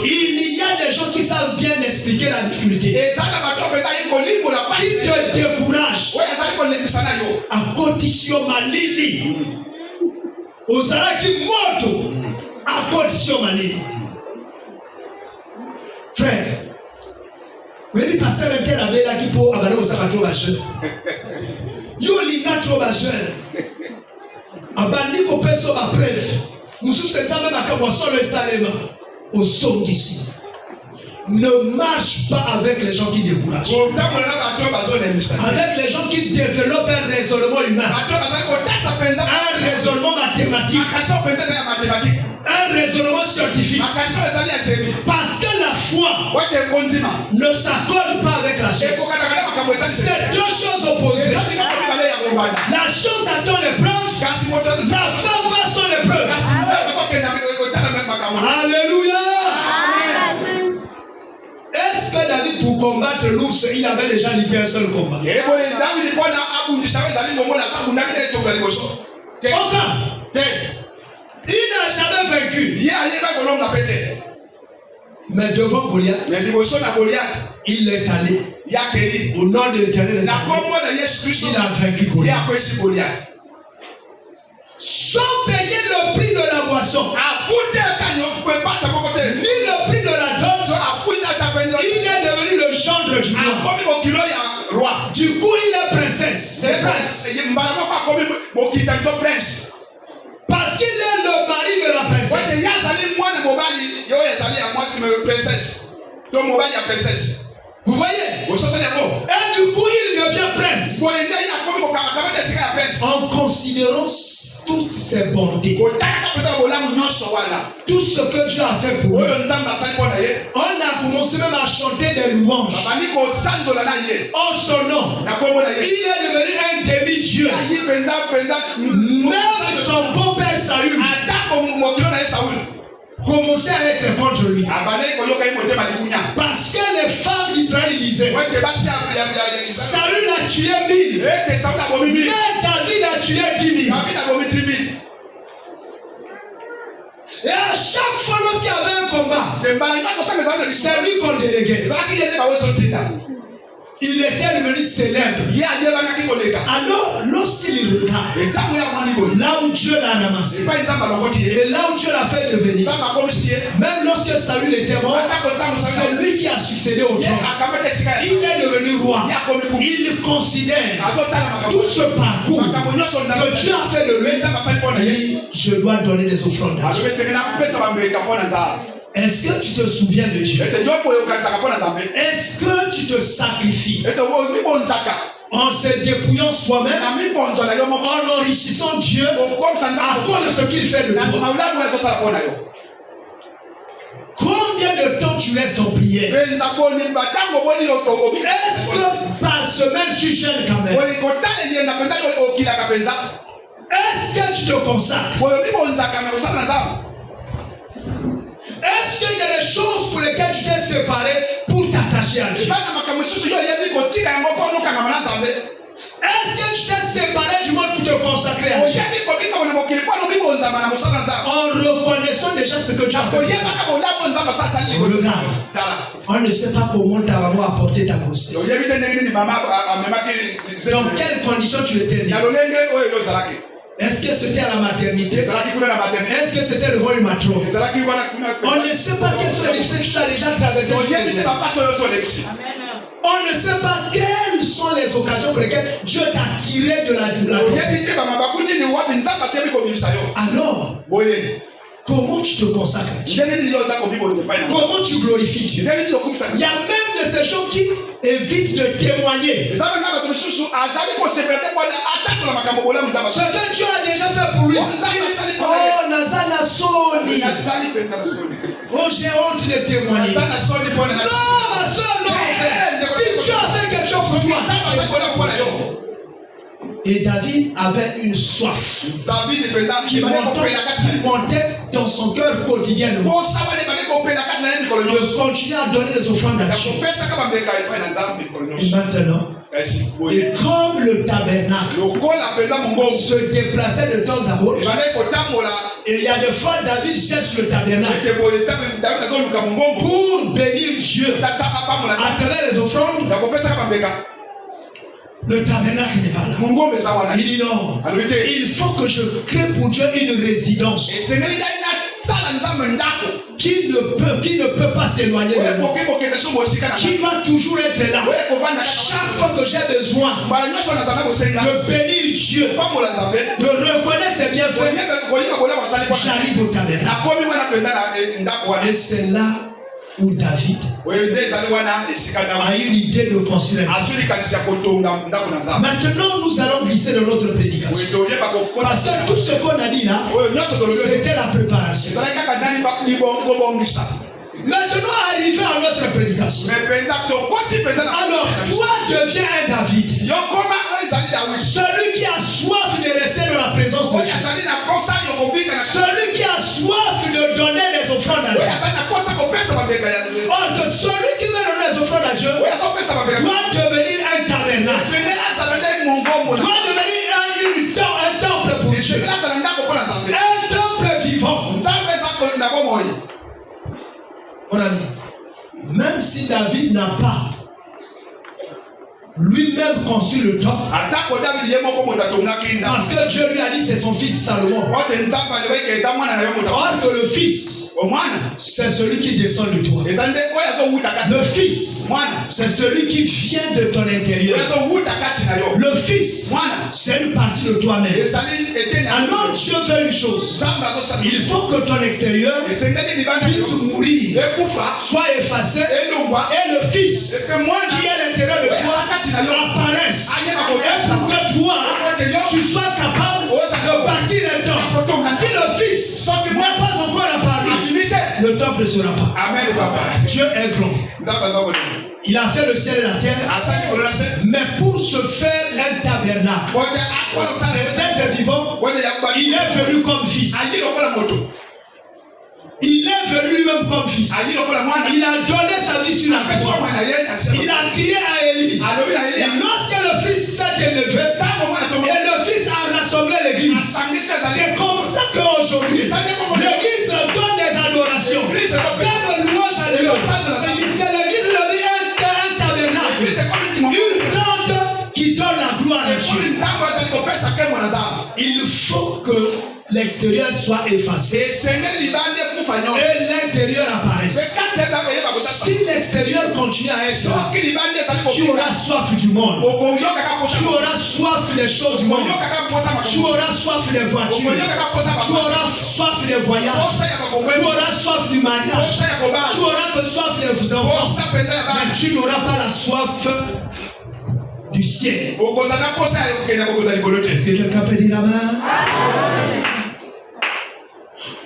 Speaker 2: Il y a des gens qui savent bien expliquer la difficulté, qui te découragent à condition malili. Ozara qui moto à condition malili. Frère, vous avez dit pasteur Intel a là qui peut avaler au sabato bachel. Yo linga trop bachel. Abandi ko peso ba preuve. Musu c'est ça même à Kabosso le Salema. Au son d'ici. Ne marche pas avec les gens qui découragent. Avec les gens qui développent un raisonnement humain. Un raisonnement mathématique. Un raisonnement scientifique. Parce que la foi ne s'accorde pas avec la chose. C'est deux choses opposées. La chose attend l'épreuve. La femme va sans l'épreuve. Alléluia. Est-ce que David, pour combattre l'ours, il avait déjà livré un seul combat? Aucun. Il n'a jamais vaincu. Mais devant Goliath, il est allé au nom de l'Éternel. Il a vaincu Goliath. Sans payer le prix de la boisson, ni le prix de la dot, il est devenu le gendre du roi. Du coup, il est princesse. Parce qu'il est le mari de la princesse. Vous voyez? Et du coup, il devient prince. En considérant toutes ses bontés, tout ce que Dieu a fait pour lui, on a commencé même à chanter des louanges en son nom. Il est devenu un demi-dieu. Même son beau-père Saül commençait à être contre lui. Parce que les femmes d'Israël disaient, Saül a tué 1000, mais David a tué 10 000. Et à chaque fois lorsqu'il y avait un combat, c'est lui qu'on déléguait. Il était devenu célèbre. Alors, lorsqu'il regarde là où Dieu l'a ramassé et là où Dieu l'a fait devenir, même lorsque Saül était mort, c'est lui qui a succédé au trône. Il est devenu roi. Il considère tout ce parcours que Dieu a fait de lui. Et je dois donner des offrandes. Est-ce que tu te souviens de Dieu? Est-ce que tu te sacrifies en se dépouillant soi-même, en enrichissant Dieu à cause de ce qu'il fait de toi? Combien de temps tu restes en prière? Est-ce que par semaine tu jeûnes quand même? Est-ce que tu te consacres? Est-ce qu'il y a des choses pour lesquelles tu t'es séparé pour t'attacher à Dieu? Est-ce que tu t'es séparé du monde pour te consacrer à Dieu? En reconnaissant déjà ce que tu as fait. Regarde, on ne sait pas comment ta maman a porté ta grossesse. Dans quelles conditions tu étais né? Est-ce que c'était à la maternité? Est-ce que c'était le vol matron? On ne sait pas quelles sont les difficultés que tu as déjà traversées. On ne sait pas quelles sont les occasions pour lesquelles Dieu t'a tiré de la alors, comment tu te consacres à Dieu? Comment tu glorifies Dieu? Il y a même de ces gens qui évitent de témoigner. Ce que Dieu a déjà fait pour lui. Oh, Nazana Soni. Oh, j'ai honte de témoigner. Non, ma soeur, non. Si Dieu a fait quelque chose pour toi. Et David avait une soif qui montait dans son cœur quotidiennement. De continuer à donner des offrandes à Dieu. Et maintenant, et comme le tabernacle se déplaçait de temps à autre, et il y a des fois David cherche le tabernacle pour bénir Dieu à travers les offrandes. Le tabernacle n'est pas là. Il dit non. Il faut que je crée pour Dieu une résidence qui ne peut pas s'éloigner de moi, qui doit toujours être là. Chaque fois que j'ai besoin de bénir Dieu, de reconnaître ses bienfaits, j'arrive au tabernacle. Et c'est là où David a eu l'idée de construire. Maintenant, nous allons glisser dans notre prédication. Parce que tout ce qu'on a dit là, c'était la préparation. Maintenant, arrivé à notre prédication. Alors, toi deviens un David. Celui qui a soif de rester dans la présence de Dieu. Celui qui a soif de donner des offrandes à Dieu. Or, que celui qui veut donner des offrandes à Dieu doit devenir un tabernacle. Doit devenir un temple pour Dieu. n'a pas lui-même construit le temple, parce que Dieu lui a dit c'est son fils Salomon. Or que le fils, c'est celui qui descend de toi. Le fils, c'est celui qui vient de ton intérieur. Le fils, c'est une partie de toi-même. Alors Dieu veut une chose. Il faut que ton extérieur puisse mourir, soit effacé, et le fils qui est à l'intérieur de toi apparaisse. Et pour que toi, tu sois capable de bâtir un temple. Si le fils n'est pas encore apparu, le temple ne sera pas. Amen, papa. Dieu est grand. Il a fait le ciel et la terre. Mais pour se faire un tabernacle, les êtres vivants, il est venu comme fils. Il est venu lui-même comme fils. Il a donné sa vie sur la croix. Il a crié à Élie. Et lorsque le fils s'est élevé, et le fils a rassemblé l'église, c'est comme ça qu'aujourd'hui, l'église donne des adorations, donne louange à Dieu. C'est l'église de un tabernacle, une tente qui donne la gloire à Dieu. Il faut que l'extérieur soit effacé et l'intérieur apparaisse. Si l'extérieur continue à être là, tu auras soif du monde, tu auras soif des choses du monde, tu auras soif des voitures, tu auras soif des voyages, tu auras soif du mariage, tu auras soif des enfants, mais tu n'auras pas la soif du ciel. Est-ce que quelqu'un peut dire amen?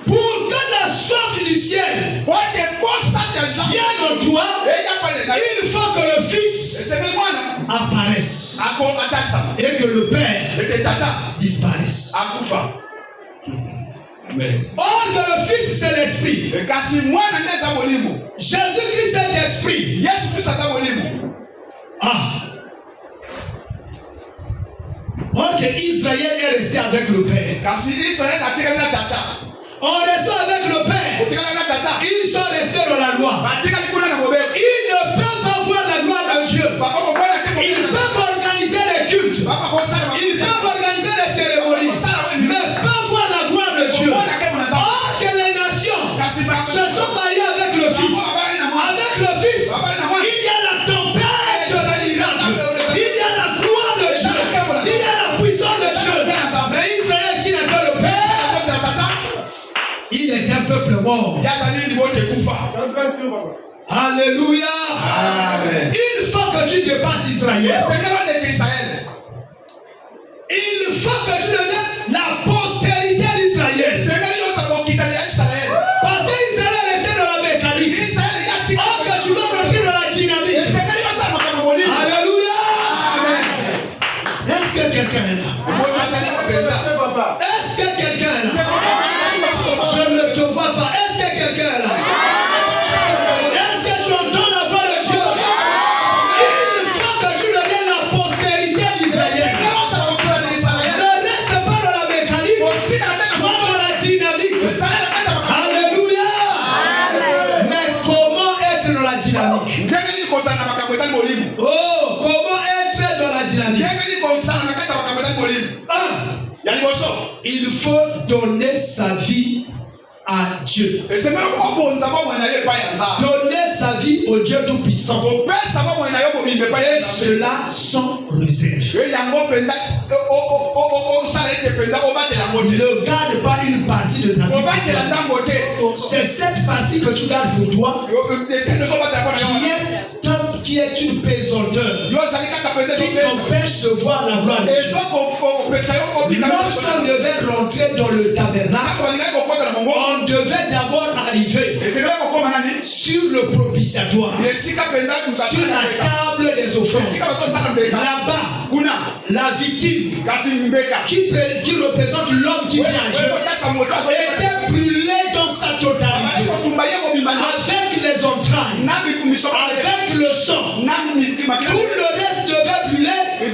Speaker 2: Pour que la soif du ciel vienne en toi, il faut que le Fils apparaisse et que le Père disparaisse. Amen. Or que le Fils c'est l'Esprit. Jésus-Christ est Esprit. Or que Israël est resté avec le Père. En restant avec le Père, ils sont restés dans la loi. Ils ne peuvent pas voir la gloire de Dieu. Ils peuvent organiser les cultes. Ils peuvent organiser les cérémonies. Mais pas voir la gloire de Dieu. Or que les nations se sont mariées avec le Fils. Avec le Fils, il y a la tempête de l'Irak. Il y a la gloire de Dieu. Il y a la puissance de Dieu. Mais Israël qui n'a que le Père, il est un peuple mort. Alléluia. Amen. Il faut que tu dépasses Israël. Il faut que tu deviennes la postérité d'Israël. Parce qu'Israël est resté dans la mécanique. Or que tu dois rentrer dans la dynamique. Alléluia. Amen. Est-ce que quelqu'un est là? Est-ce que quelqu'un est là? Je ne te vois pas. Est-ce que quelqu'un est là? Est-ce que tu entends la voix de Dieu? Il faut que tu deviennes la postérité d'Israël. Ne reste pas dans la mécanique, sois dans la dynamique. Alléluia. Mais comment être dans la dynamique? Oh, comment être dans la dynamique? Il faut donner sa vie à Dieu. Donner sa vie au Dieu Tout-Puissant. Et cela sans réserve. Ne garde pas une partie de ta vie. C'est cette partie que tu gardes pour toi qui est une pesanteur qui t'empêche de voir la gloire de Dieu. Lorsqu'on devait rentrer dans le tabernacle, on devait d'abord arriver sur le propitiatoire, sur la table des offrandes. Là-bas, la victime qui représente l'homme qui vient à Dieu était brûlée dans sa totalité, avec les entrailles, avec le sang. Tout le reste devait brûler et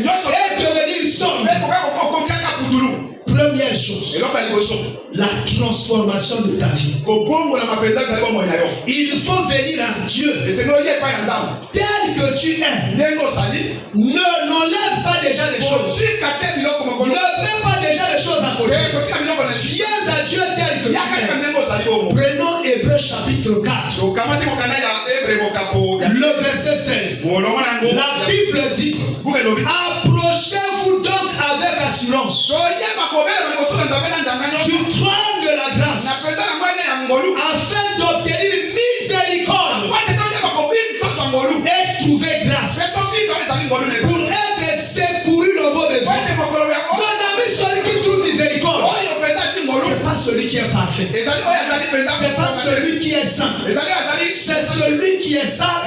Speaker 2: devenir sombre. Première chose, la transformation de ta vie. Il faut venir à Dieu. Tel que tu es, n'enlève pas déjà les choses. Ne mets pas déjà les choses à côté. Viens à Dieu tel que tu es. Prenons Hébreux chapitre 4. Le verset 16. La Bible dit, approchez-vous donc avec assurance du trône de la grâce afin d'obtenir miséricorde et trouver grâce pour être secouru dans vos besoins. Mon ami, celui qui trouve miséricorde, c'est pas celui qui est parfait, c'est pas celui qui est saint, c'est celui qui est saint,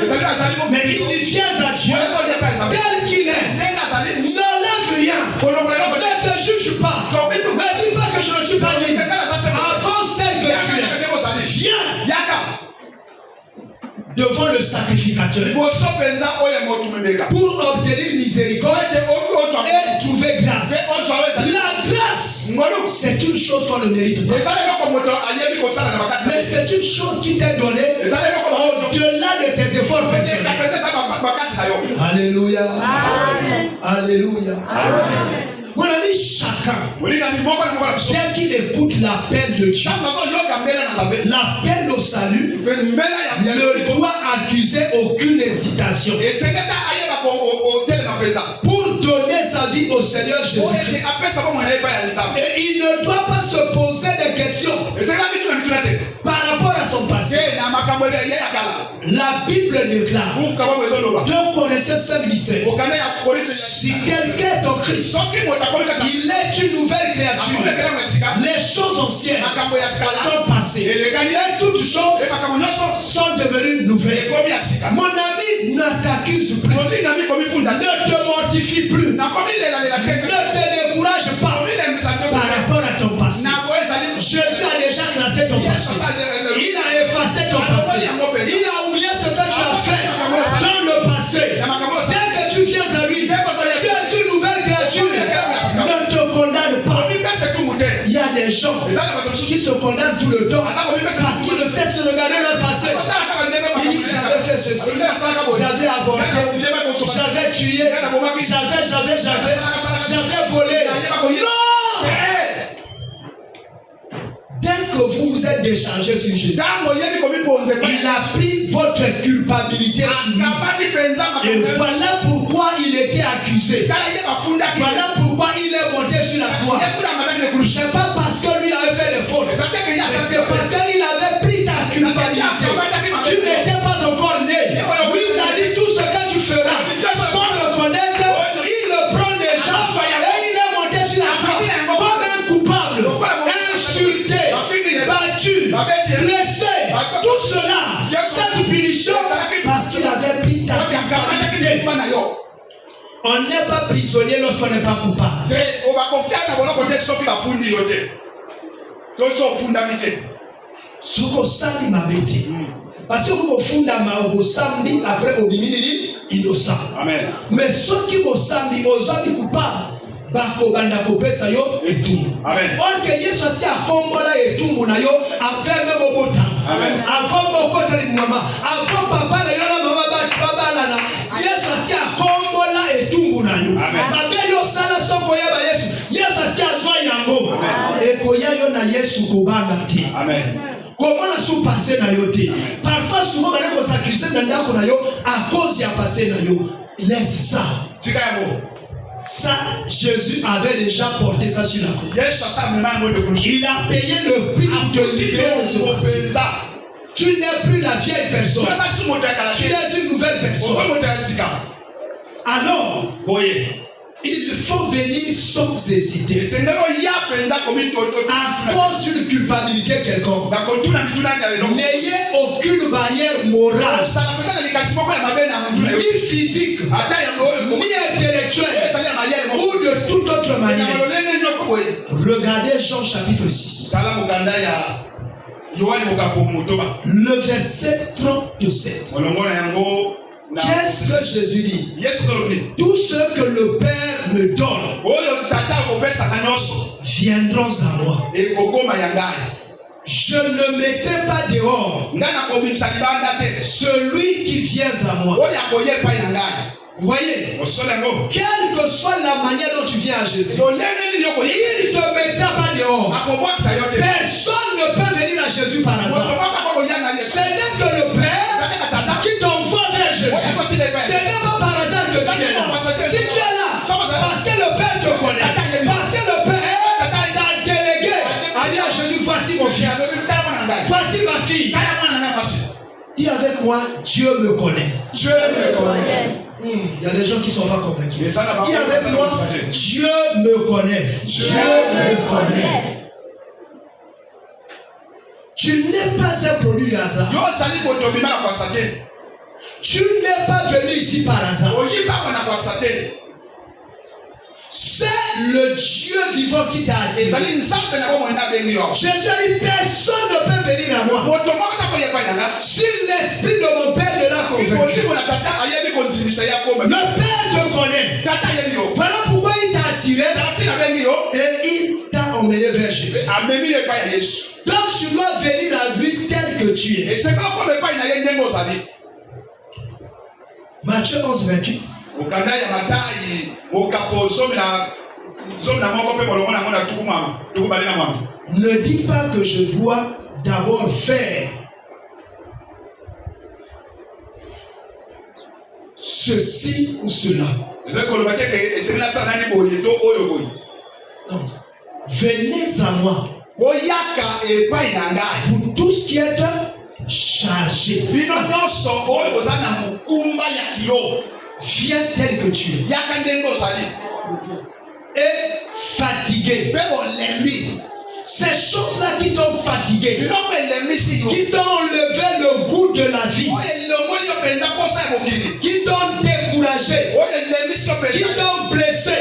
Speaker 2: mais il vient à Dieu tel qu'il est. N'enlève rien, ne te juge pas, ne dis pas que je ne suis pas né. Avance tel que tu es. Viens devant le sacrificateur pour obtenir miséricorde et trouver grâce. La grâce, c'est une chose qu'on ne mérite pas, mais c'est une chose qui t'est donnée au-delà de tes efforts personnels. Alléluia. Alléluia. Mon ami, chacun, dès qu'il écoute l'appel de Dieu, l'appel au salut, ne doit accuser aucune hésitation pour donner sa vie au Seigneur Jésus-Christ. Et il ne doit pas se poser des questions par rapport à son passé. La Bible déclare, 2 Corinthiens 5:17, si quelqu'un est en Christ, il est une nouvelle créature. Les choses anciennes sont passées et toutes choses sont devenues nouvelles. Mon ami, ne t'accuse plus, ne te mortifie plus, ne te décourage pas par rapport à ton passé. Jésus a déjà classé ton passé, il a effacé ton passé, il a oublié ce que tu as fait dans le passé. Dès que tu viens à lui, tu es une nouvelle créature. Ne te condamne pas. Il y a des gens qui se condamnent tout le temps parce qu'ils ne cessent de regarder leur passé. Ils disent, j'avais fait ceci, j'avais avorté, j'avais tué, j'avais volé. Non! Dès que vous vous êtes déchargé sur Jésus, il a pris votre culpabilité sur lui. Et voilà pourquoi il était accusé. Voilà pourquoi il est monté sur la croix. Ce n'est pas parce que lui avait fait des fautes, c'est parce qu'il avait pris ta culpabilité. Tu n'étais pas encore né. Oui, il a dit tout ce que tu feras sans le connaître. Il le prend déjà et il est monté sur la croix comme un coupable, insulté, battu, blessé. Tout cela, cette punition, parce qu'il avait pris ta culpabilité. On n'est pas prisonnier lorsqu'on n'est pas coupable. Ce qu'on s'en m'a bêté. Parce que vous fondez au samedi après au dimini innocent. Amen. Mais ceux qui vont samedi aux hommes coupables, bako banda kopesa yo etu. Amen. Or que Yesu asi akombola etu munayo afin même au bota. Amen. Avant moko tali mama, avant papa na yo na mama baba na Yesu asi akombola etu munayo. Amen. Babe yo sala soko ya ba Yesu. Yesu asi azwa yango. Amen. Ekoya yo na Yesu kobanga te. Amen. Comment a sous passé na yo te? Parfois souvent on va s'accuser de ndako na yo à cause ya passé na yo. Laisse ça. Ça, Jésus avait déjà porté ça sur la croix. Il a payé le prix pour te libérer de ce passé. Tu n'es plus la vieille personne. Tu es une nouvelle personne. Alors, il faut venir sans hésiter. À cause d'une culpabilité quelconque. N'ayez aucune barrière morale, ni physique, ni intellectuelle, ou de toute autre manière. Regardez Jean chapitre 6. Le verset 37. Qu'est-ce que Jésus dit? Tout ce que le Père me donne viendront à moi. je ne mettrai pas dehors celui qui vient à moi. Vous voyez, quelle que soit la manière dont tu viens à Jésus, il ne te mettra pas dehors. Personne ne peut venir à Jésus par hasard. Ce n'est que le Père qui t'envoie vers Jésus. Ce n'est pas par hasard que tu es là. Si tu es là, parce que le Père te connaît, parce que le Père t'a délégué à dire à Jésus, voici mon fils, voici ma fille. Dis avec moi, Dieu me connaît.
Speaker 1: Dieu me connaît.
Speaker 2: Il y a des gens qui ne sont pas convaincus. Dis avec moi, Dieu me connaît. Dieu me connaît. Tu n'es pas un produit du hasard. Tu n'es pas venu ici par hasard. C'est le Dieu vivant qui t'a attiré. Jésus a dit, personne ne peut venir à moi si l'esprit de mon Père ne l'a convaincu. Le Père te connaît. Voilà pourquoi il t'a attiré et il t'a emmené vers Jésus. Donc tu dois venir à lui tel que tu es. Matthieu 11, 28. Ne dis pas que je dois d'abord faire ceci ou cela. Non. Venez à moi, vous tous qui êtes chargés. Viens tel que tu es. Et fatigué. Ces choses-là qui t'ont fatigué, qui t'ont enlevé le goût de la vie, qui t'ont découragé, qui t'ont blessé,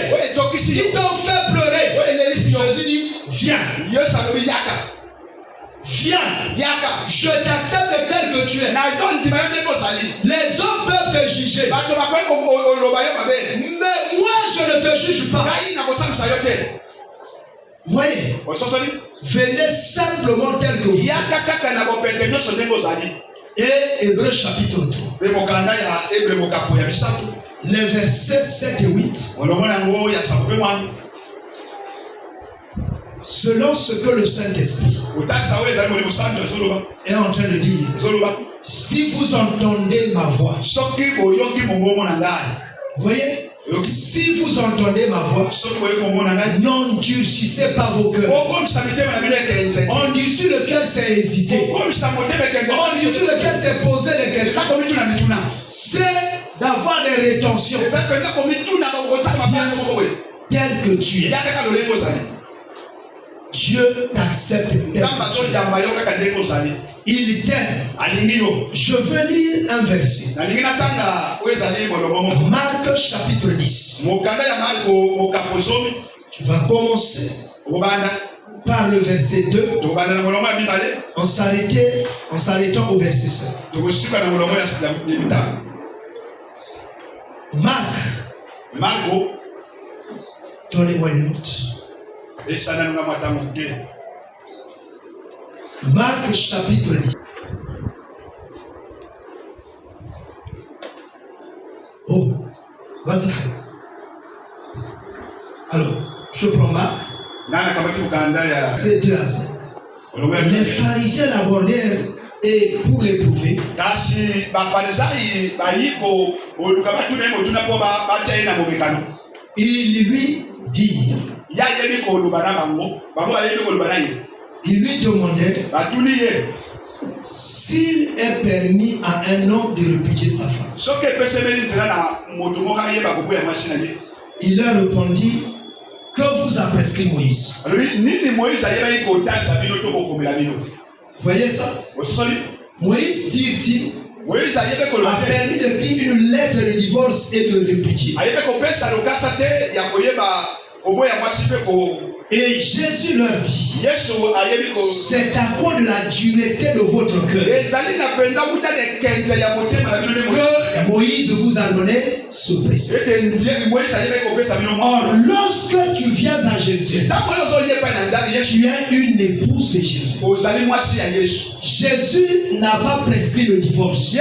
Speaker 2: qui t'ont fait pleurer. Jésus dit, viens. Viens, je t'accepte tel que tu es. Les hommes peuvent te juger, mais moi je ne te juge pas. Voyez, venez simplement tel que vous êtes. Et Hébreux chapitre 3, les versets 7 et 8. Selon ce que le Saint-Esprit est en train de dire, si vous entendez ma voix, vous voyez, si vous entendez ma voix, n'endurcissez pas vos cœurs. Endurci lequel s'est hésité, endurci sur lequel s'est posé les questions, c'est d'avoir des rétentions. Tel que tu es, Dieu t'accepte tel que tu es. Il t'aime. Je veux lire un verset. Marc chapitre 10. Tu vas commencer par le verset 2. En s'arrêtant au verset 5. Marc. Donnez-moi une minute. Marc chapitre 10. Oh, vas-y. Alors, je prends Marc. C'est 2 à 5. Les pharisiens l'abordèrent et pour l'éprouver, ils lui dirent. Il lui demandait s'il est permis à un homme de répudier sa femme. Il leur répondit, que vous a prescrit Moïse? Voyez ça? Moïse, dit-il, a permis d'écrire une lettre de divorce et de répudier. Et Jésus leur dit, c'est à cause de la dureté de votre cœur que Moïse vous a donné ce précepte. Or, lorsque tu viens à Jésus, tu es une épouse de Jésus. Jésus n'a pas prescrit le divorce.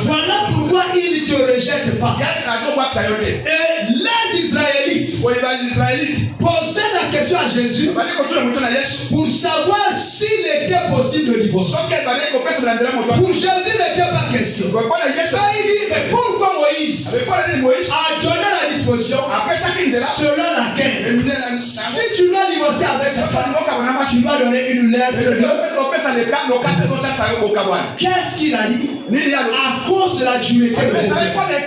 Speaker 2: Voilà pourquoi il ne te rejette pas. Et les Israélites posaient la question à Jésus pour savoir s'il était possible de divorcer. Pour Jésus, n'était pas question. Ça, il dit, mais pourquoi Moïse a donné la disposition selon laquelle si tu dois divorcer avec ta femme, tu dois donner une lettre de... Qu'est-ce qu'il a dit? À cause de la dureté de votre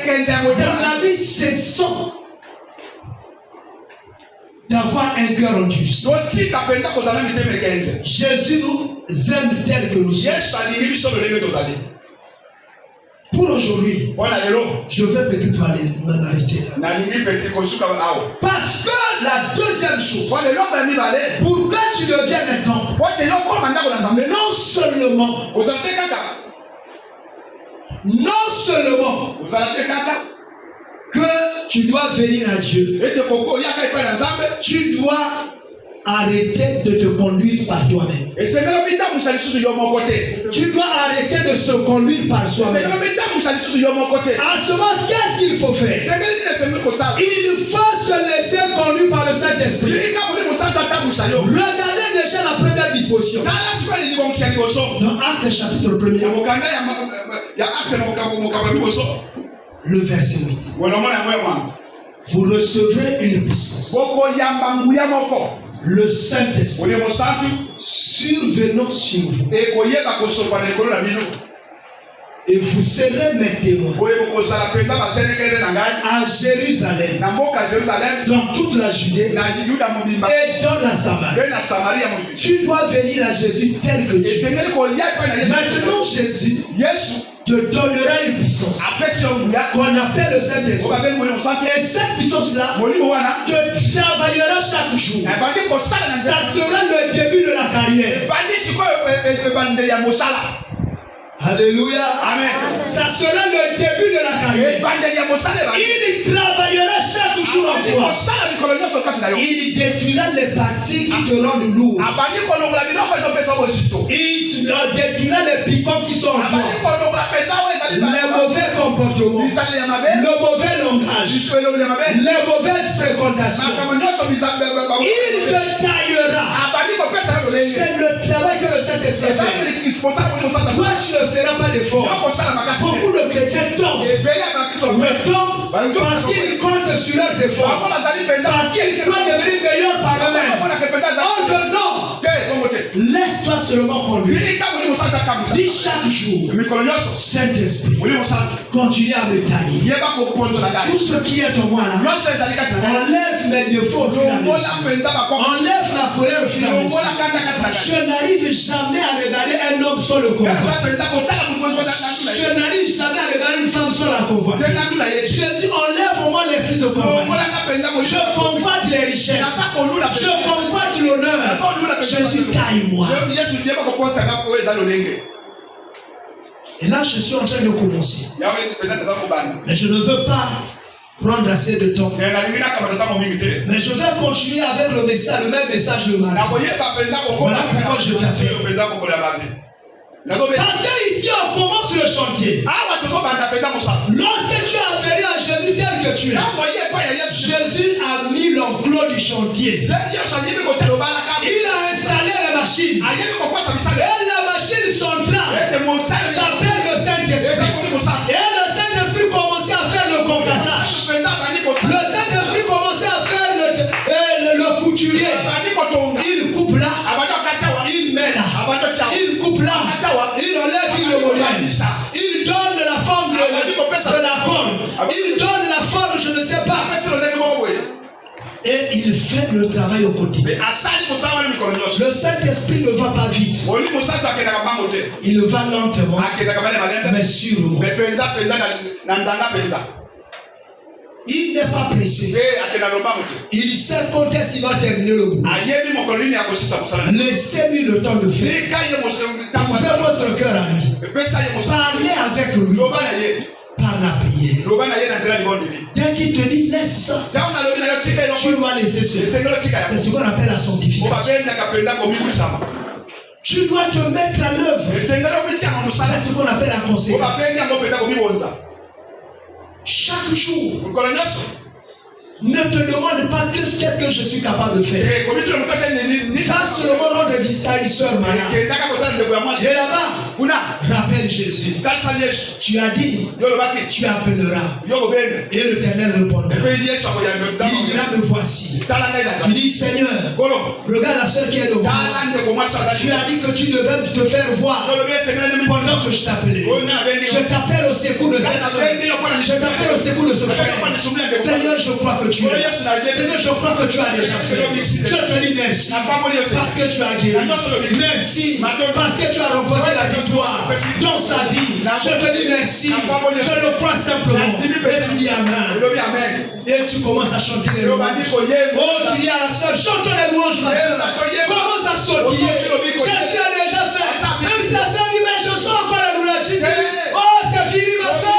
Speaker 2: cœur. Mon ami, c'est ça. D'avoir un cœur enduit. Jésus nous aime tel que nous sommes. Pour aujourd'hui, je vais peut-être m'arrêter là. Parce que la deuxième chose, pour que tu deviennes un temple, non seulement que tu dois venir à Dieu, tu dois arrêter de te conduire par toi-même. Tu dois arrêter de se conduire par soi-même. À ce moment, qu'est-ce qu'il faut faire? Il faut se laisser conduire par le Saint-Esprit. Regardez déjà la première disposition. Dans Actes chapitre 1, le verset 8. Vous recevrez une puissance. Le Saint-Esprit survenant sur vous. Et vous serez mes témoins à Jérusalem, dans toute la Judée et dans la Samarie. Tu dois venir à Jésus tel que tu es. Maintenant, Jésus te donnera une puissance qu'on appelle le Saint-Esprit. Et cette puissance-là te travaillera chaque jour. Ça sera le début de la carrière. Alléluia. Amen. Ça sera le début de la carrière. Il travaillera chaque jour en toi. Il détruira les parties qui te rendent lourd. Il détruira les piquants qui sont en toi. Les mauvais comportements, le mauvais langage, les mauvaises fréquentations. Il te taillera. C'est le travail que le Saint-Esprit fait. Toi, tu ne feras pas d'effort. Beaucoup de chrétiens tombent. Parce qu'ils comptent sur leurs efforts. Parce qu'ils croient devenir meilleurs par eux-mêmes. Oh non! Laisse-toi seulement conduire. Dis chaque jour, Saint-Esprit, continue à me tailler. Tout ce qui est en moi là, enlève mes défauts. Enlève ma colère au fil à mesure. Je n'arrive jamais à regarder un homme sans le convoi. Je n'arrive jamais à regarder une femme sans la convoi. Jésus, enlève au moins les fils de convoi. Je convoite les richesses. Je convoite l'honneur. Jésus, taille-moi. Et là, je suis en train de commencer. Mais je ne veux pas prendre assez de temps. Mais je vais continuer avec le message, le même message le mardi. Voilà pourquoi je t'appelle. Parce que ici on commence le chantier. Lorsque tu as affaire à Jésus tel que tu es, Jésus a mis l'enclos du chantier. Il a installé les machines. Et la machine centrale s'appelle le Saint-Esprit. Et le Saint-Esprit commençait à faire le concassage. Le Saint-Esprit commençait à faire le couturier. Il coupe là, il met là, il coupe là, il enlève, il le modèle. Il donne la forme de la corde. Il donne la forme, je ne sais pas. Et il fait le travail au quotidien. Le Saint-Esprit ne va pas vite. Il va lentement, mais sûrement. Il n'est pas pressé. Il sait quand est-ce qu'il va terminer le boulot. Laissez-lui le temps de faire. Ouvrez votre cœur à lui. Parlez avec lui. Par la prière. Dès qu'il te dit laisse ça, tu dois laisser ça. C'est ce qu'on appelle la sanctification. Tu dois te mettre à l'œuvre. C'est ce qu'on appelle la conséquence. Chaque jour, ne te demande pas qu'est-ce que je suis capable de faire. Va seulement rendre visite à une soeur malade. Et là-bas, rappelle Jésus. Tu as dit, tu appelleras. Et l'Éternel répondra. Il dira, me voici. Tu dis, Seigneur, regarde la soeur qui est devant moi. Tu as dit que tu devais te faire voir pendant que je t'appelais. Je t'appelle au secours de cette soeur. Je t'appelle au secours de ce frère. Seigneur, je crois que tu es. Seigneur, je crois que tu as déjà fait. Je te dis merci parce que tu as guéri. Merci parce que tu as remporté la victoire dans sa vie. Je te dis merci. Je le crois simplement. Et tu dis Amen. Et tu commences à chanter les louanges. Oh, tu dis à la soeur, chante les louanges, ma soeur. Commence à sautiller. Jésus a déjà fait. Même si la soeur dit, mais je sens encore la douleur. Tu dis, oh, c'est fini, ma soeur.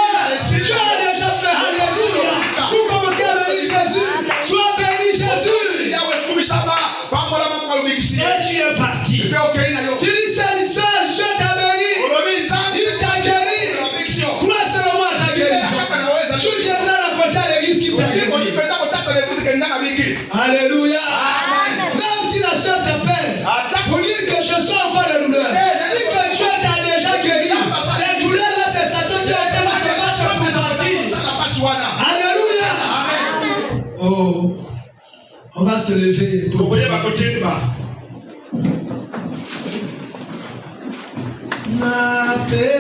Speaker 2: Tu as déjà fait. Alléluia. Vous commencez à bénir Jésus. Sois béni, Jésus. Et tu es parti. Tu dis, Seigneur, je t'ai béni. Il t'a guéri. Crois seulement à ta guérison. Tu viendras raconter à l'église qui t'a guéri. Alléluia. Même si la soeur t'appelle pour dire que je sens encore les douleurs, dis que Dieu t'a déjà guéri. Les douleurs là, c'est Satan qui a été là, c'est pas ça pour partir. Alléluia. Oh, on va se lever pour ma paix.